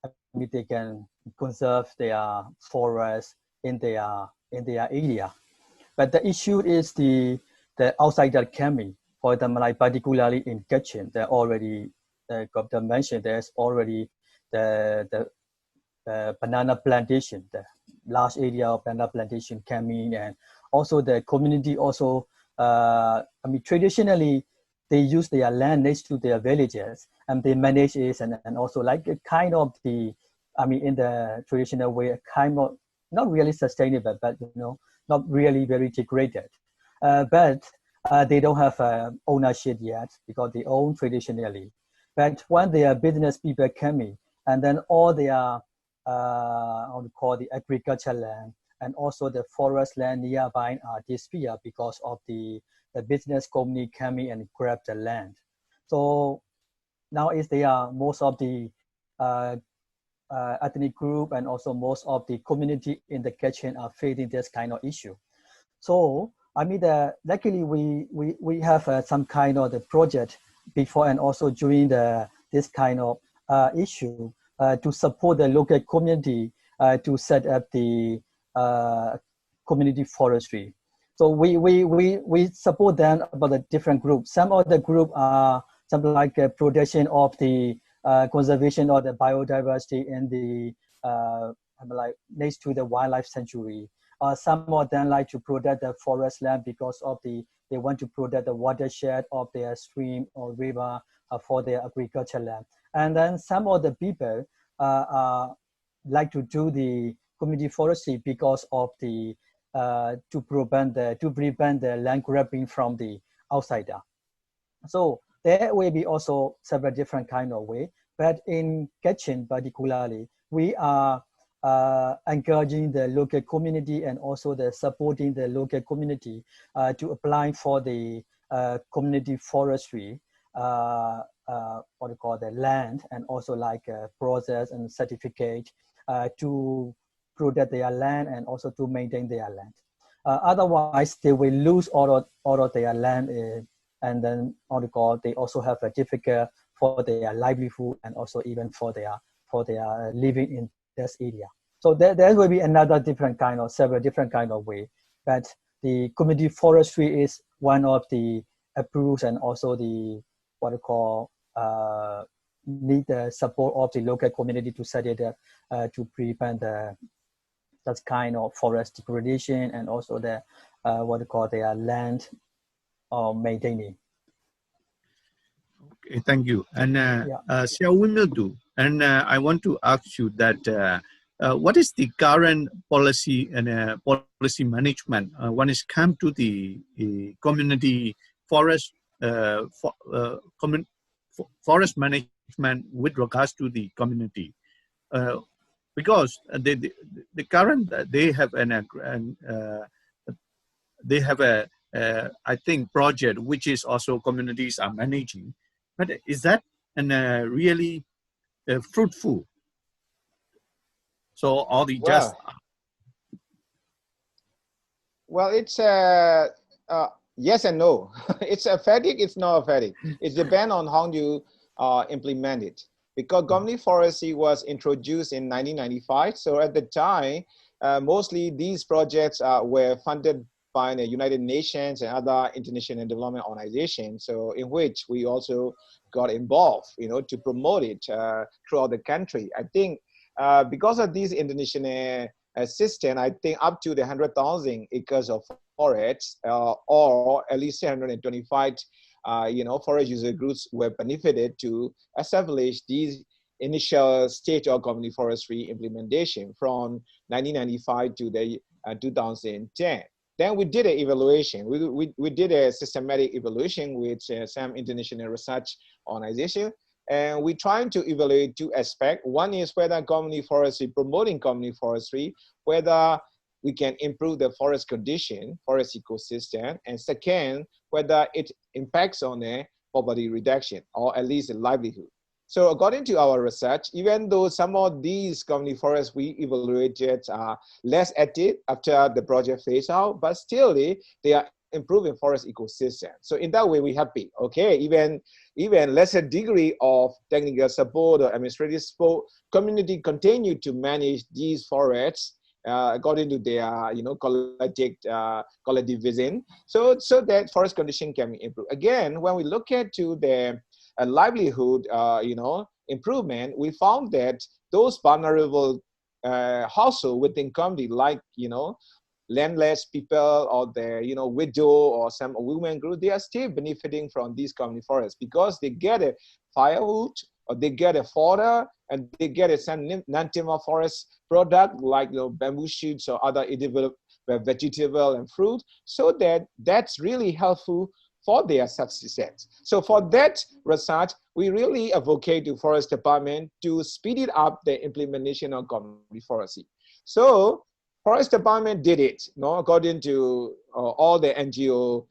I mean, they can conserve their forest in their area. But the issue is the outsider coming. For example, like particularly in Kachin, there already, Gupta mentioned, there's already the banana plantation, the large area of banana plantation coming, and also the community also, I mean, traditionally, they use their land next to their villages and they manage it, and also like a kind of the, I mean, in the traditional way, kind of not really sustainable, but not really very degraded. But they don't have ownership yet because they own traditionally. But when their business people coming, and then all their how to call the agricultural land and also the forest land nearby are disappear because of the business company coming and grab the land. So now is they are most of the ethnic group and also most of the community in the Kachin are facing this kind of issue. So I mean, luckily we have some kind of the project before and also during this kind of issue to support the local community to set up the community forestry. So we support them about the different groups. Some of the group are something like protection of the conservation of the biodiversity in the like next to the wildlife sanctuary. Some of them like to protect the forest land because of they want to protect the watershed of their stream or river for their agricultural land. And then some of the people like to do the community forestry because of the to prevent the land grabbing from the outsider. So there will be also several different kind of way. But in Kachin particularly, we are encouraging the local community and also supporting the local community to apply for the community forestry, what we call the land, and also like process and certificate to protect their land and also to maintain their land. Otherwise, they will lose all of their land, and then what we call they also have a difficult for their livelihood and also even for their living in this area. So there will be several different kind of way. But the community forestry is one of the approves and also the what we call need the support of the local community to study that to prevent the that kind of forest degradation and also the what we call their land maintaining. Okay, thank you. And Yeah. Xiao Wimildu, and I want to ask you that what is the current policy and policy management when it comes to the community forest forest management with regards to the community? Because the current they have a I think project which is also communities are managing, but is that really fruitful? So all the just well, it's yes and no. It's a fatigue. It's not a fatigue. It depends on how you implement it. Because community forestry was introduced in 1995, so at the time, mostly these projects were funded by the United Nations and other international development organizations. So in which we also got involved, to promote it throughout the country. I think because of this international assistance, I think up to the 100,000 acres of forests, or at least 125, forest user groups were benefited to establish these initial stage of community forestry implementation from 1995 to the 2010. Then we did an evaluation. We did a systematic evaluation with some international research organization. And we're trying to evaluate two aspects. One is whether community forestry, promoting community forestry, whether we can improve the forest condition, forest ecosystem. And second, whether it impacts on the poverty reduction or at least the livelihood. So according to our research, even though some of these community forests we evaluated are less active after the project phase out, but still they are improving forest ecosystem. So in that way, we're happy. Okay, even lesser degree of technical support or administrative support, community continue to manage these forests according to their collective vision, so that forest condition can be improved. Again, when we look at to the livelihood improvement, we found that those vulnerable households within community, like landless people or the widow or some women group, they are still benefiting from these community forests because they get a firewood or they get a fodder and they get a some non-timber forest product like bamboo shoots or other edible vegetable and fruit, so that's really helpful for their subsistence. So for that research, we really advocate to Forest Department to speed it up the implementation of community forestry. So Forest Department did it, according to all the NGO,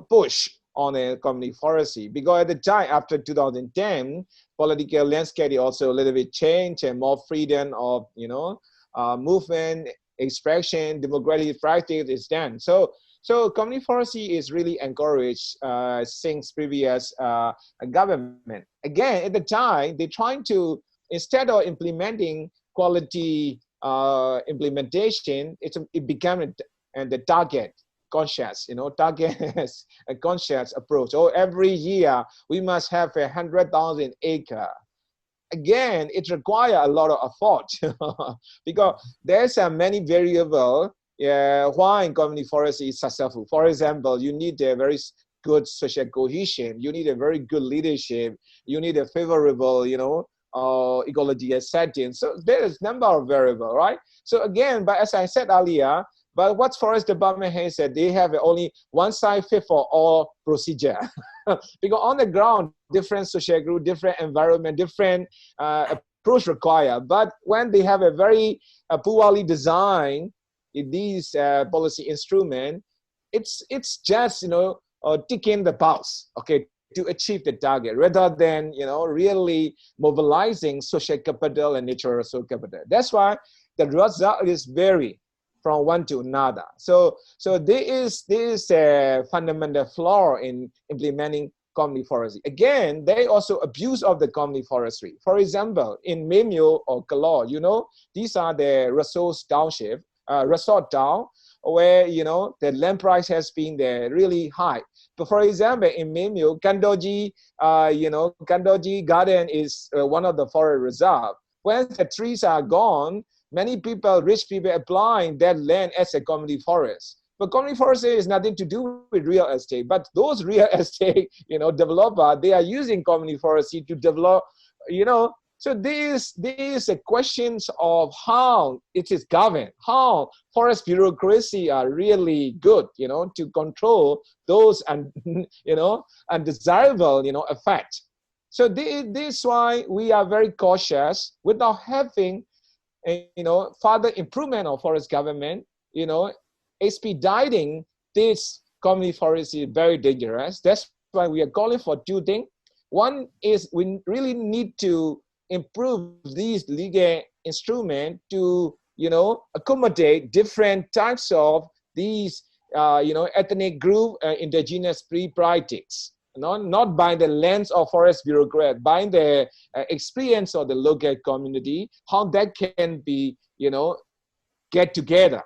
push on a community forestry. Because at the time, after 2010, political landscape also a little bit changed and more freedom of, movement, expression, democratic practice is done. So community forestry is really encouraged since previous government. Again, at the time, they're trying to, instead of implementing quality implementation, it became the target conscious, target a conscious approach. So every year we must have 100,000 acres. Again, it requires a lot of effort because there's many variables why community forestry is successful. For example, you need a very good social cohesion, you need a very good leadership, you need a favorable, ecological setting. So there is number of variables, right? So again, but as I said earlier, but what Forest Department has said, they have only one size fit for all procedure. Because on the ground, different social group, different environment, different approach required. But when they have a very poorly designed these policy instrument, it's just ticking the box, okay, to achieve the target, rather than really mobilizing social capital and natural resource capital. That's why the result is vary from one to another. So there is a fundamental flaw in implementing community forestry. Again, they also abuse of the community forestry. For example, in Mymo or Kalor, these are the resource township, resort town where, you know, the land price has been there really high. But for example, in Mymo, Kandoji, Kandoji Garden is one of the forest reserve. When the trees are gone, many people, rich people, applying that land as a community forest. But community forestry is nothing to do with real estate. But those real estate, developer, they are using community forestry to develop, So these are questions of how it is governed, how forest bureaucracy are really good, to control those undesirable, effects. So this is why we are very cautious without having, further improvement of forest government, expediting this community forestry is very dangerous. That's why we are calling for two things. One is we really need to improve these legal instruments to, accommodate different types of these, ethnic group, indigenous practices. Not by the lens of forest bureaucrat, by the experience of the local community, how that can be, get together,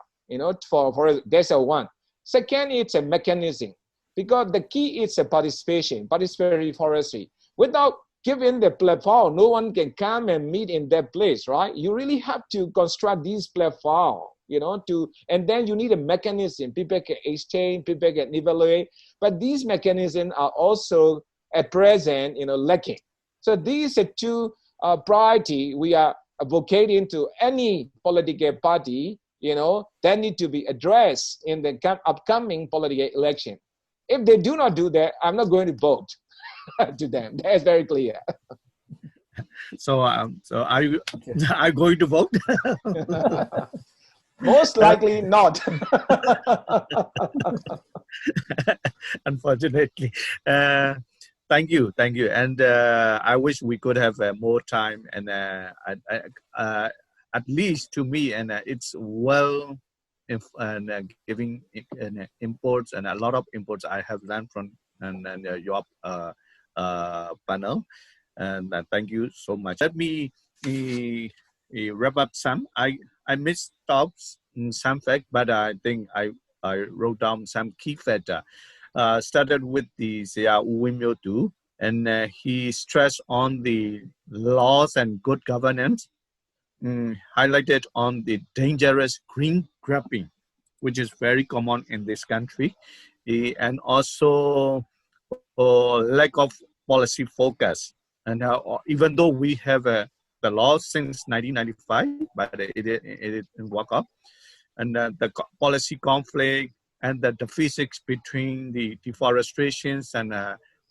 for that's a one. Second, it's a mechanism, because the key is a participatory forestry. Without giving the platform, no one can come and meet in that place, right? You really have to construct these platforms, and then you need a mechanism. People can exchange, people can evaluate, but these mechanisms are also at present, lacking. So these are two priorities we are advocating to any political party, that need to be addressed in the upcoming political election. If they do not do that, I'm not going to vote to them. That's very clear. So are you going to vote? Most likely not. Unfortunately. Thank you. And I wish we could have more time, and at least to me, and it's well, giving imports, and a lot of imports I have learned from your panel, and thank you so much. Let me wrap up some. I missed stops in some fact, but I think I wrote down some key factor. Started with the Wimyotu, and he stressed on the laws and good governance, highlighted on the dangerous green grabbing, which is very common in this country, and also lack of policy focus. And even though we have the law since 1995, but it didn't work out, and the policy conflict and the physics between the deforestations and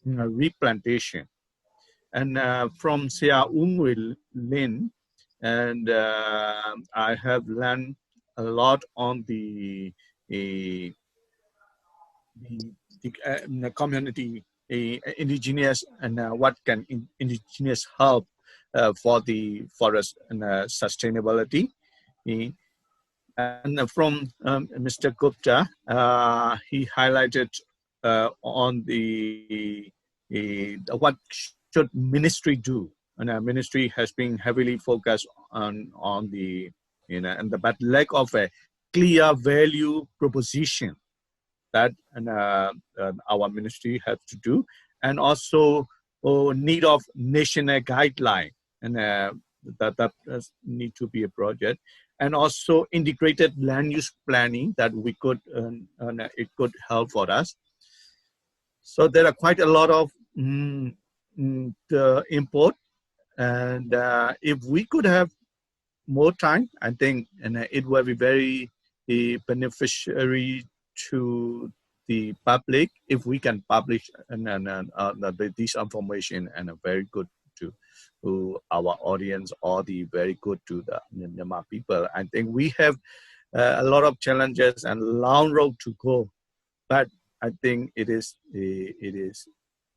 replantation. And from Ngwe Lwin, and I have learned a lot on the community, indigenous, and what can indigenous help for the forest and sustainability. And from Mr. Gupta, he highlighted on the what should ministry do, and ministry has been heavily focused on the but lack of a clear value proposition that our ministry has to do, and also need of national guideline, and that does need to be a project, and also integrated land use planning that we could it could help for us. So there are quite a lot of the import, and if we could have more time, I think, and it will be very beneficiary to the public if we can publish this information, and very good to our audience, or the very good to the Myanmar people. I think we have a lot of challenges and long road to go, but I think it is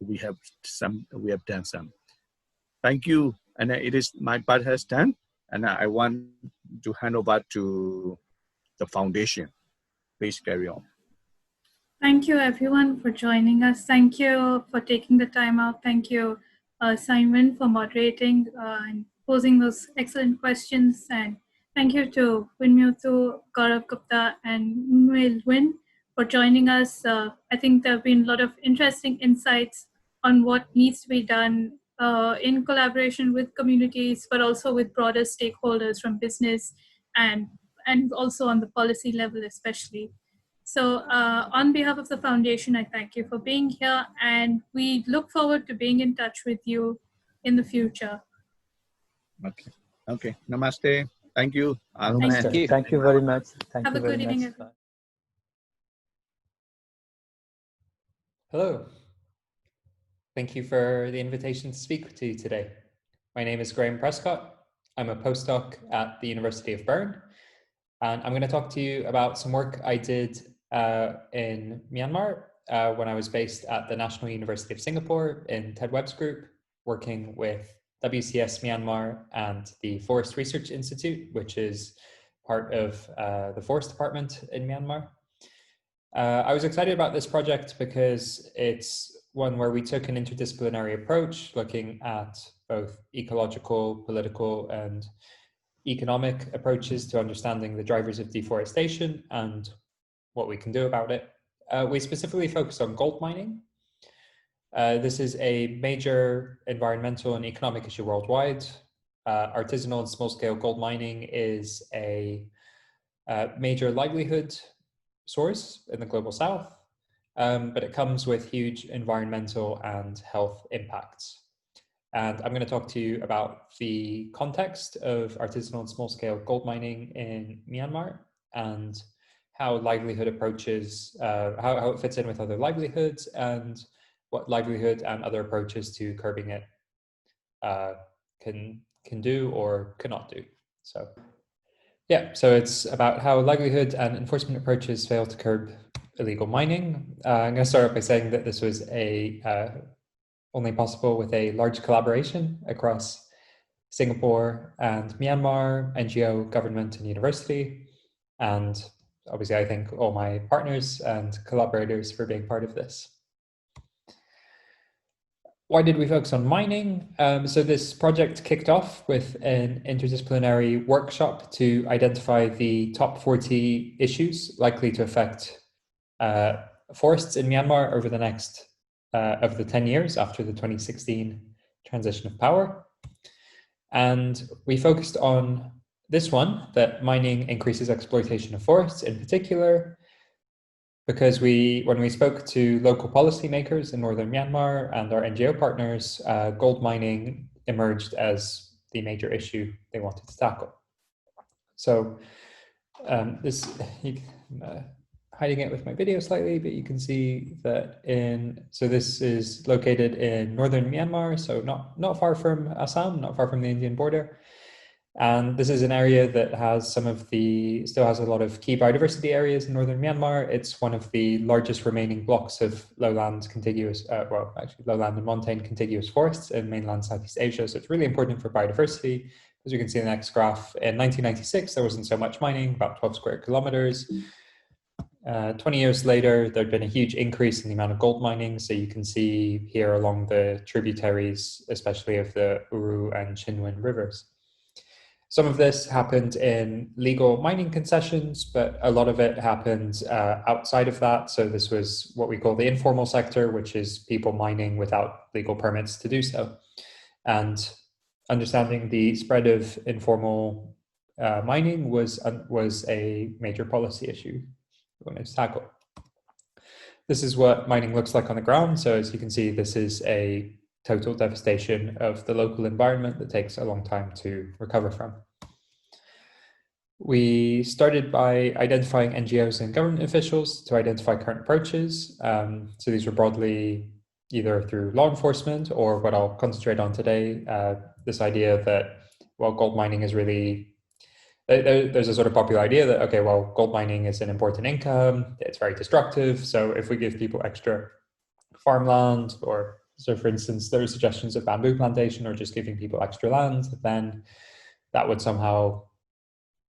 we have done some. Thank you, and it is my part has done, and I want to hand over to the foundation. Please carry on. Thank you everyone for joining us. Thank you for taking the time out. Thank you, Sein, for moderating and posing those excellent questions. And Thank you to Mymo, Gaurav, Gupta, and Ngwe Lwin for joining us. I think there have been a lot of interesting insights on what needs to be done in collaboration with communities, but also with broader stakeholders from business and also on the policy level especially. So on behalf of the foundation, I thank you for being here, and we look forward to being in touch with you in the future. Okay. Okay. Namaste. Thank you. Thank you. Thank you very much. Thank Have you a very good much. evening, everyone. Hello. Thank you for the invitation to speak to you today. My name is Graeme Prescott. I'm a postdoc at the University of Bern, and I'm going to talk to you about some work I did in Myanmar when I was based at the National University of Singapore in Ted Webb's group, working with WCS Myanmar and the Forest Research Institute, which is part of the Forest Department in Myanmar. I was excited about this project because it's one where we took an interdisciplinary approach, looking at both ecological, political, and economic approaches to understanding the drivers of deforestation and what we can do about it. We specifically focused on gold mining. This is a major environmental and economic issue worldwide. Artisanal and small-scale gold mining is a major livelihood source in the global south, but it comes with huge environmental and health impacts. And I'm going to talk to you about the context of artisanal and small-scale gold mining in Myanmar and how livelihood approaches, how it fits in with other livelihoods, and what livelihood and other approaches to curbing it can do or cannot do. So yeah, so it's about how livelihood and enforcement approaches fail to curb illegal mining. I'm going to start off by saying that this was only possible with a large collaboration across Singapore and Myanmar, NGO, government, and university. And obviously, I thank all my partners and collaborators for being part of this. Why did we focus on mining? So this project kicked off with an interdisciplinary workshop to identify the top 40 issues likely to affect forests in Myanmar over the next, of the 10 years after the 2016 transition of power. And we focused on this one, that mining increases exploitation of forests in particular, because when we spoke to local policymakers in northern Myanmar and our NGO partners, gold mining emerged as the major issue they wanted to tackle. So hiding it with my video slightly, but you can see that so this is located in northern Myanmar, so not far from Assam, not far from the Indian border. And this is an area that still has a lot of key biodiversity areas in northern Myanmar. It's one of the largest remaining blocks of lowland lowland and montane contiguous forests in mainland Southeast Asia. So it's really important for biodiversity. As you can see in the next graph, in 1996, there wasn't so much mining, about 12 square kilometers. 20 years later, there'd been a huge increase in the amount of gold mining. So you can see here along the tributaries, especially of the Uru and Chinwin rivers. Some of this happened in legal mining concessions, but a lot of it happened outside of that. So this was what we call the informal sector, which is people mining without legal permits to do so. And understanding the spread of informal mining was a major policy issue we wanted to tackle. This is what mining looks like on the ground. So as you can see, this is a total devastation of the local environment that takes a long time to recover from. We started by identifying NGOs and government officials to identify current approaches. So these were broadly either through law enforcement or what I'll concentrate on today, this idea that, well, gold mining is really, there's a sort of popular idea that, okay, well, gold mining is an important income, it's very destructive. So if we give people extra farmland, or so for instance, there are suggestions of bamboo plantation or just giving people extra land, then that would somehow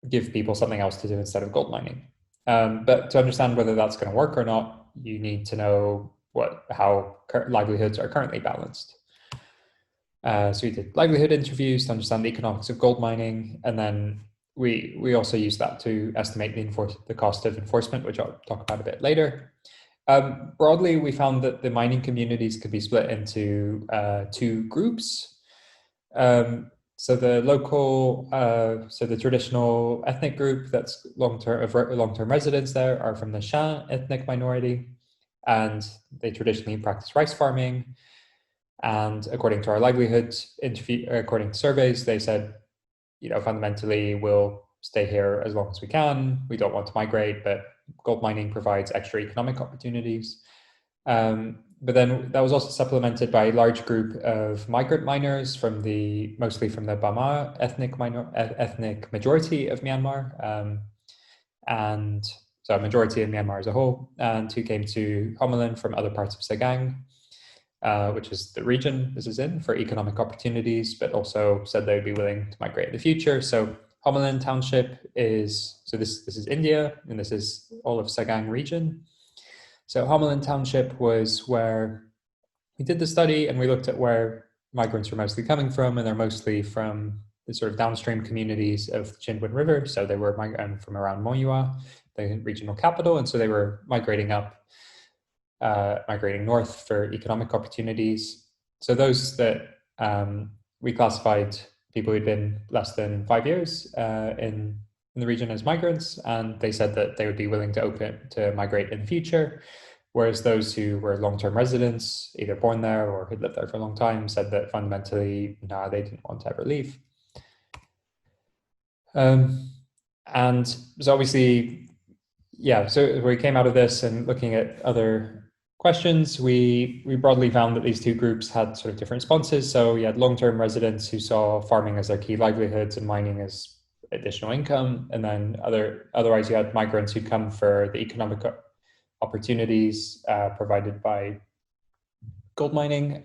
give people something else to do instead of gold mining. But to understand whether that's going to work or not, you need to know how livelihoods are currently balanced. So we did livelihood interviews to understand the economics of gold mining, and then we also use that to estimate the cost of enforcement, which I'll talk about a bit later. Broadly, we found that the mining communities could be split into two groups. So the local, so the traditional ethnic group that's long-term residents there are from the Sein ethnic minority, and they traditionally practice rice farming. And according to our livelihoods interview, according to surveys, they said, fundamentally we'll stay here as long as we can. We don't want to migrate, but gold mining provides extra economic opportunities. But then that was also supplemented by a large group of migrant miners mostly from the Bama ethnic majority of Myanmar, and so a majority in Myanmar as a whole, and who came to Homelin from other parts of Sagaing, which is the region this is in, for economic opportunities, but also said they'd be willing to migrate in the future. So Homelin Township this is India, and this is all of Sagaing region. So Homelin Township was where we did the study, and we looked at where migrants were mostly coming from, and they're mostly from the sort of downstream communities of the Chindwin River. So they were migrating from around Moyua, the regional capital, and so they were migrating north for economic opportunities. So those that we classified people who'd been less than 5 years in the region as migrants, and they said that they would be willing to migrate in the future. Whereas those who were long-term residents, either born there or had lived there for a long time, said that fundamentally, no, they didn't want to ever leave. And so obviously, so we came out of this and looking at other questions, we broadly found that these two groups had sort of different responses. So you had long-term residents who saw farming as their key livelihoods and mining as additional income. And then otherwise you had migrants who come for the economic opportunities provided by gold mining.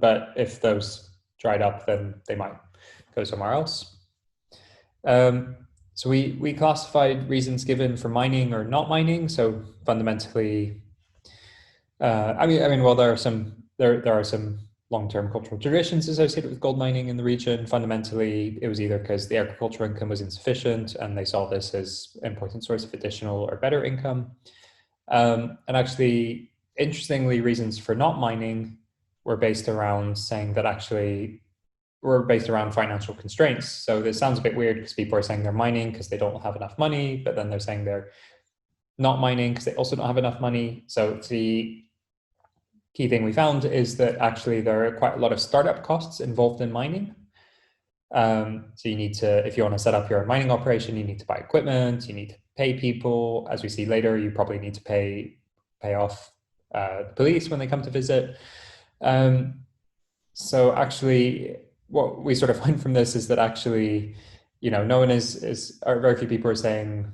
But if those dried up, then they might go somewhere else. So we classified reasons given for mining or not mining. So fundamentally, well, there are some long-term cultural traditions associated with gold mining in the region. Fundamentally, it was either because the agricultural income was insufficient and they saw this as an important source of additional or better income. And actually, interestingly, reasons for not mining were based around financial constraints. So this sounds a bit weird because people are saying they're mining because they don't have enough money, but then they're saying they're not mining because they also don't have enough money. So the key thing we found is that actually there are quite a lot of startup costs involved in mining. So you need to, if you want to set up your own mining operation, you need to buy equipment, you need to pay people. As we see later, you probably need to pay off the police when they come to visit. So actually, what we sort of find from this is that actually, no one or very few people are saying,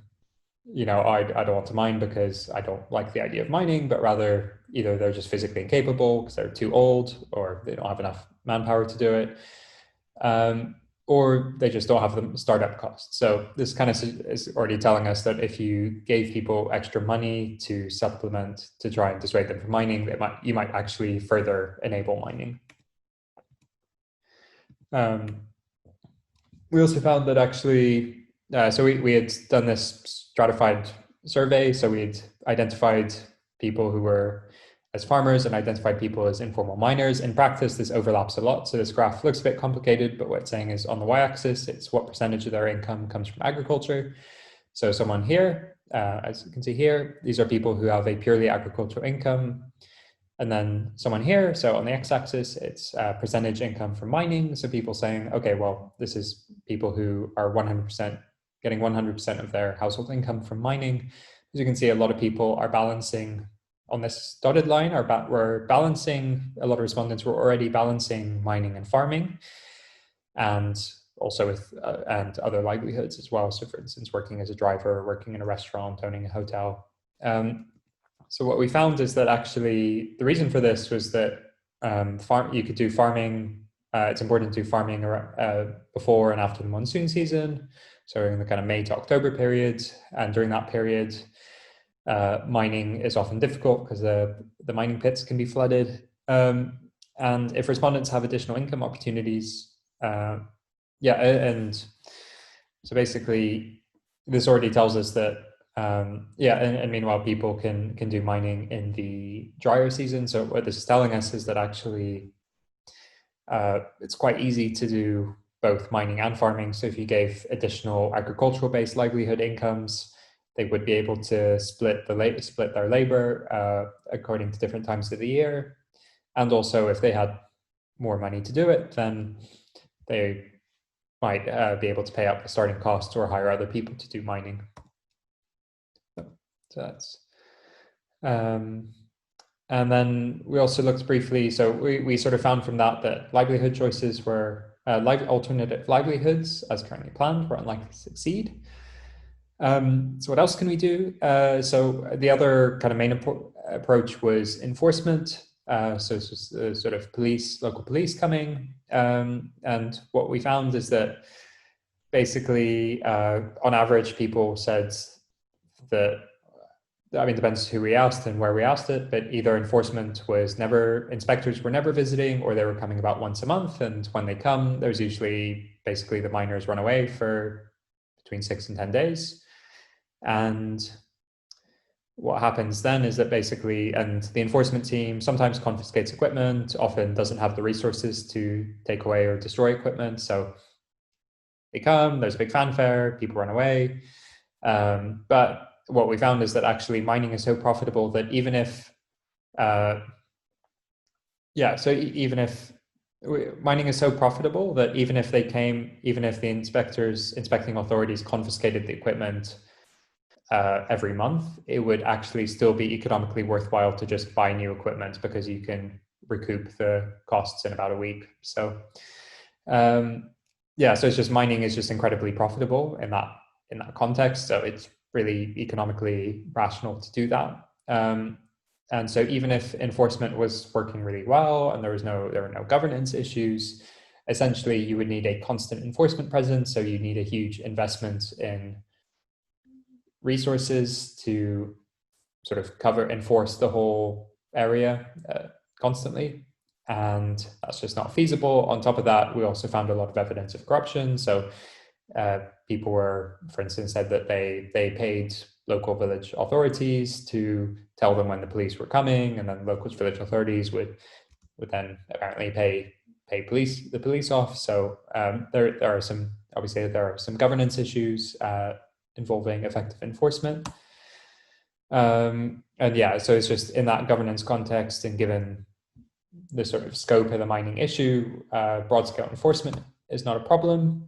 I don't want to mine because I don't like the idea of mining, but rather either they're just physically incapable because they're too old or they don't have enough manpower to do it. Or they just don't have the startup costs. So this kind of is already telling us that if you gave people extra money to supplement, to try and dissuade them from mining, you might actually further enable mining. We also found that actually, so we had done this stratified survey. So we had identified people who were as farmers and identified people as informal miners. In practice, this overlaps a lot. So this graph looks a bit complicated, but what it's saying is on the y-axis, it's what percentage of their income comes from agriculture. So someone here, as you can see here, these are people who have a purely agricultural income. And then someone here, so on the x-axis, it's percentage income from mining. So people saying, okay, well, this is people who are getting 100% of their household income from mining. As you can see, a lot of people are balancing on this dotted line, a lot of respondents were already balancing mining and farming, and also with and other livelihoods as well. So for instance, working as a driver, working in a restaurant, owning a hotel. So what we found is that actually the reason for this was that you could do farming. It's important to do farming before and after the monsoon season. So in the kind of May to October period, and during that period, mining is often difficult because the mining pits can be flooded. And if respondents have additional income opportunities, and So basically, this already tells us that, and meanwhile, people can do mining in the drier season. So what this is telling us is that actually it's quite easy to do both mining and farming. So if you gave additional agricultural-based livelihood incomes, they would be able to split their labor according to different times of the year. And also, if they had more money to do it, then they might be able to pay up the starting cost or hire other people to do mining. So that's, and then we also looked briefly, so we sort of found from that livelihood choices were, alternative livelihoods as currently planned were unlikely to succeed. So what else can we do? So the other kind of main approach was enforcement. So this was sort of local police coming. And what we found is that basically, on average, people said that, I mean, depends who we asked and where we asked it, but either inspectors were never visiting, or they were coming about once a month. And when they come, there's usually basically the miners run away for between 6 and 10 days. And what happens then is that basically, and the enforcement team sometimes confiscates equipment, often doesn't have the resources to take away or destroy equipment. So they come, there's a big fanfare, people run away. But what we found is that actually mining is so profitable that even if, mining is so profitable that even if the inspecting authorities confiscated the equipment every month, it would actually still be economically worthwhile to just buy new equipment, because you can recoup the costs in about a week. So, so it's just, mining is just incredibly profitable in that context. So it's really economically rational to do that. And so even if enforcement was working really well and there were no governance issues, essentially you would need a constant enforcement presence. So you need a huge investment in resources to sort of enforce the whole area constantly. And that's just not feasible. On top of that, we also found a lot of evidence of corruption. So people were, for instance, said that they paid local village authorities to tell them when the police were coming, and then local village authorities would then apparently pay the police off. So there are some governance issues involving effective enforcement. And yeah, so it's just in that governance context, and given the sort of scope of the mining issue, broad scale enforcement is not a problem.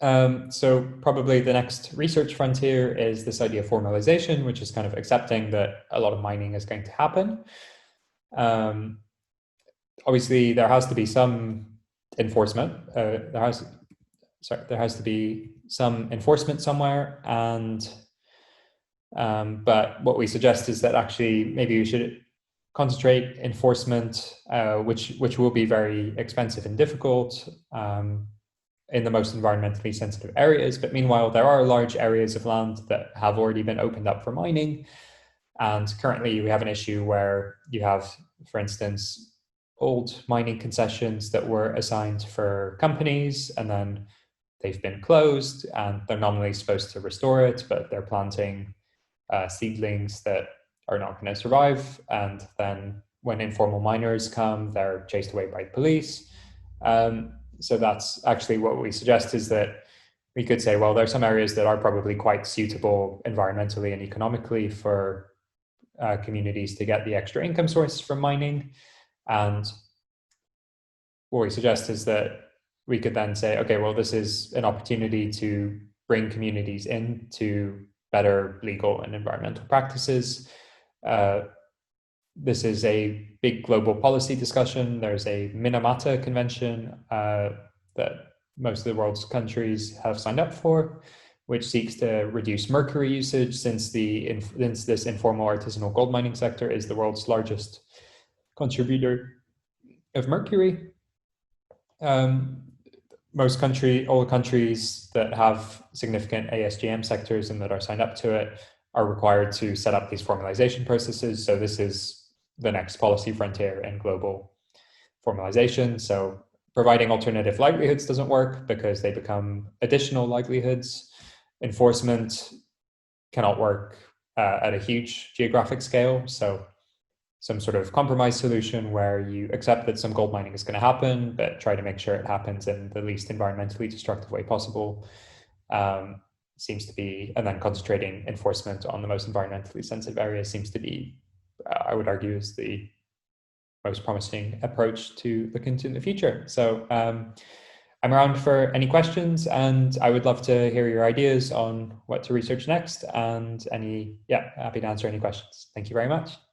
So probably the next research frontier is this idea of formalization, which is kind of accepting that a lot of mining is going to happen. Obviously, there has to be some enforcement. There has to be some enforcement somewhere, and but what we suggest is that actually maybe we should concentrate enforcement, which will be very expensive and difficult, in the most environmentally sensitive areas. But meanwhile, there are large areas of land that have already been opened up for mining. And currently we have an issue where you have, for instance, old mining concessions that were assigned for companies, and then they've been closed, and they're nominally supposed to restore it, but they're planting seedlings that are not going to survive. And then when informal miners come, they're chased away by the police. So that's actually what we suggest, is that we could say, well, there are some areas that are probably quite suitable environmentally and economically for communities to get the extra income source from mining. And what we suggest is that we could then say, okay, well, this is an opportunity to bring communities into better legal and environmental practices. This is a big global policy discussion. There's a Minamata Convention that most of the world's countries have signed up for, which seeks to reduce mercury usage, since this informal artisanal gold mining sector is the world's largest contributor of mercury. All the countries that have significant ASGM sectors and that are signed up to it are required to set up these formalization processes. So this is the next policy frontier in global formalization. So providing alternative livelihoods doesn't work because they become additional livelihoods. Enforcement cannot work at a huge geographic scale. So some sort of compromise solution where you accept that some gold mining is going to happen, but try to make sure it happens in the least environmentally destructive way possible, seems to be, and then concentrating enforcement on the most environmentally sensitive areas seems to be, I would argue, is the most promising approach to look into in the future. So I'm around for any questions, and I would love to hear your ideas on what to research next, and happy to answer any questions. Thank you very much.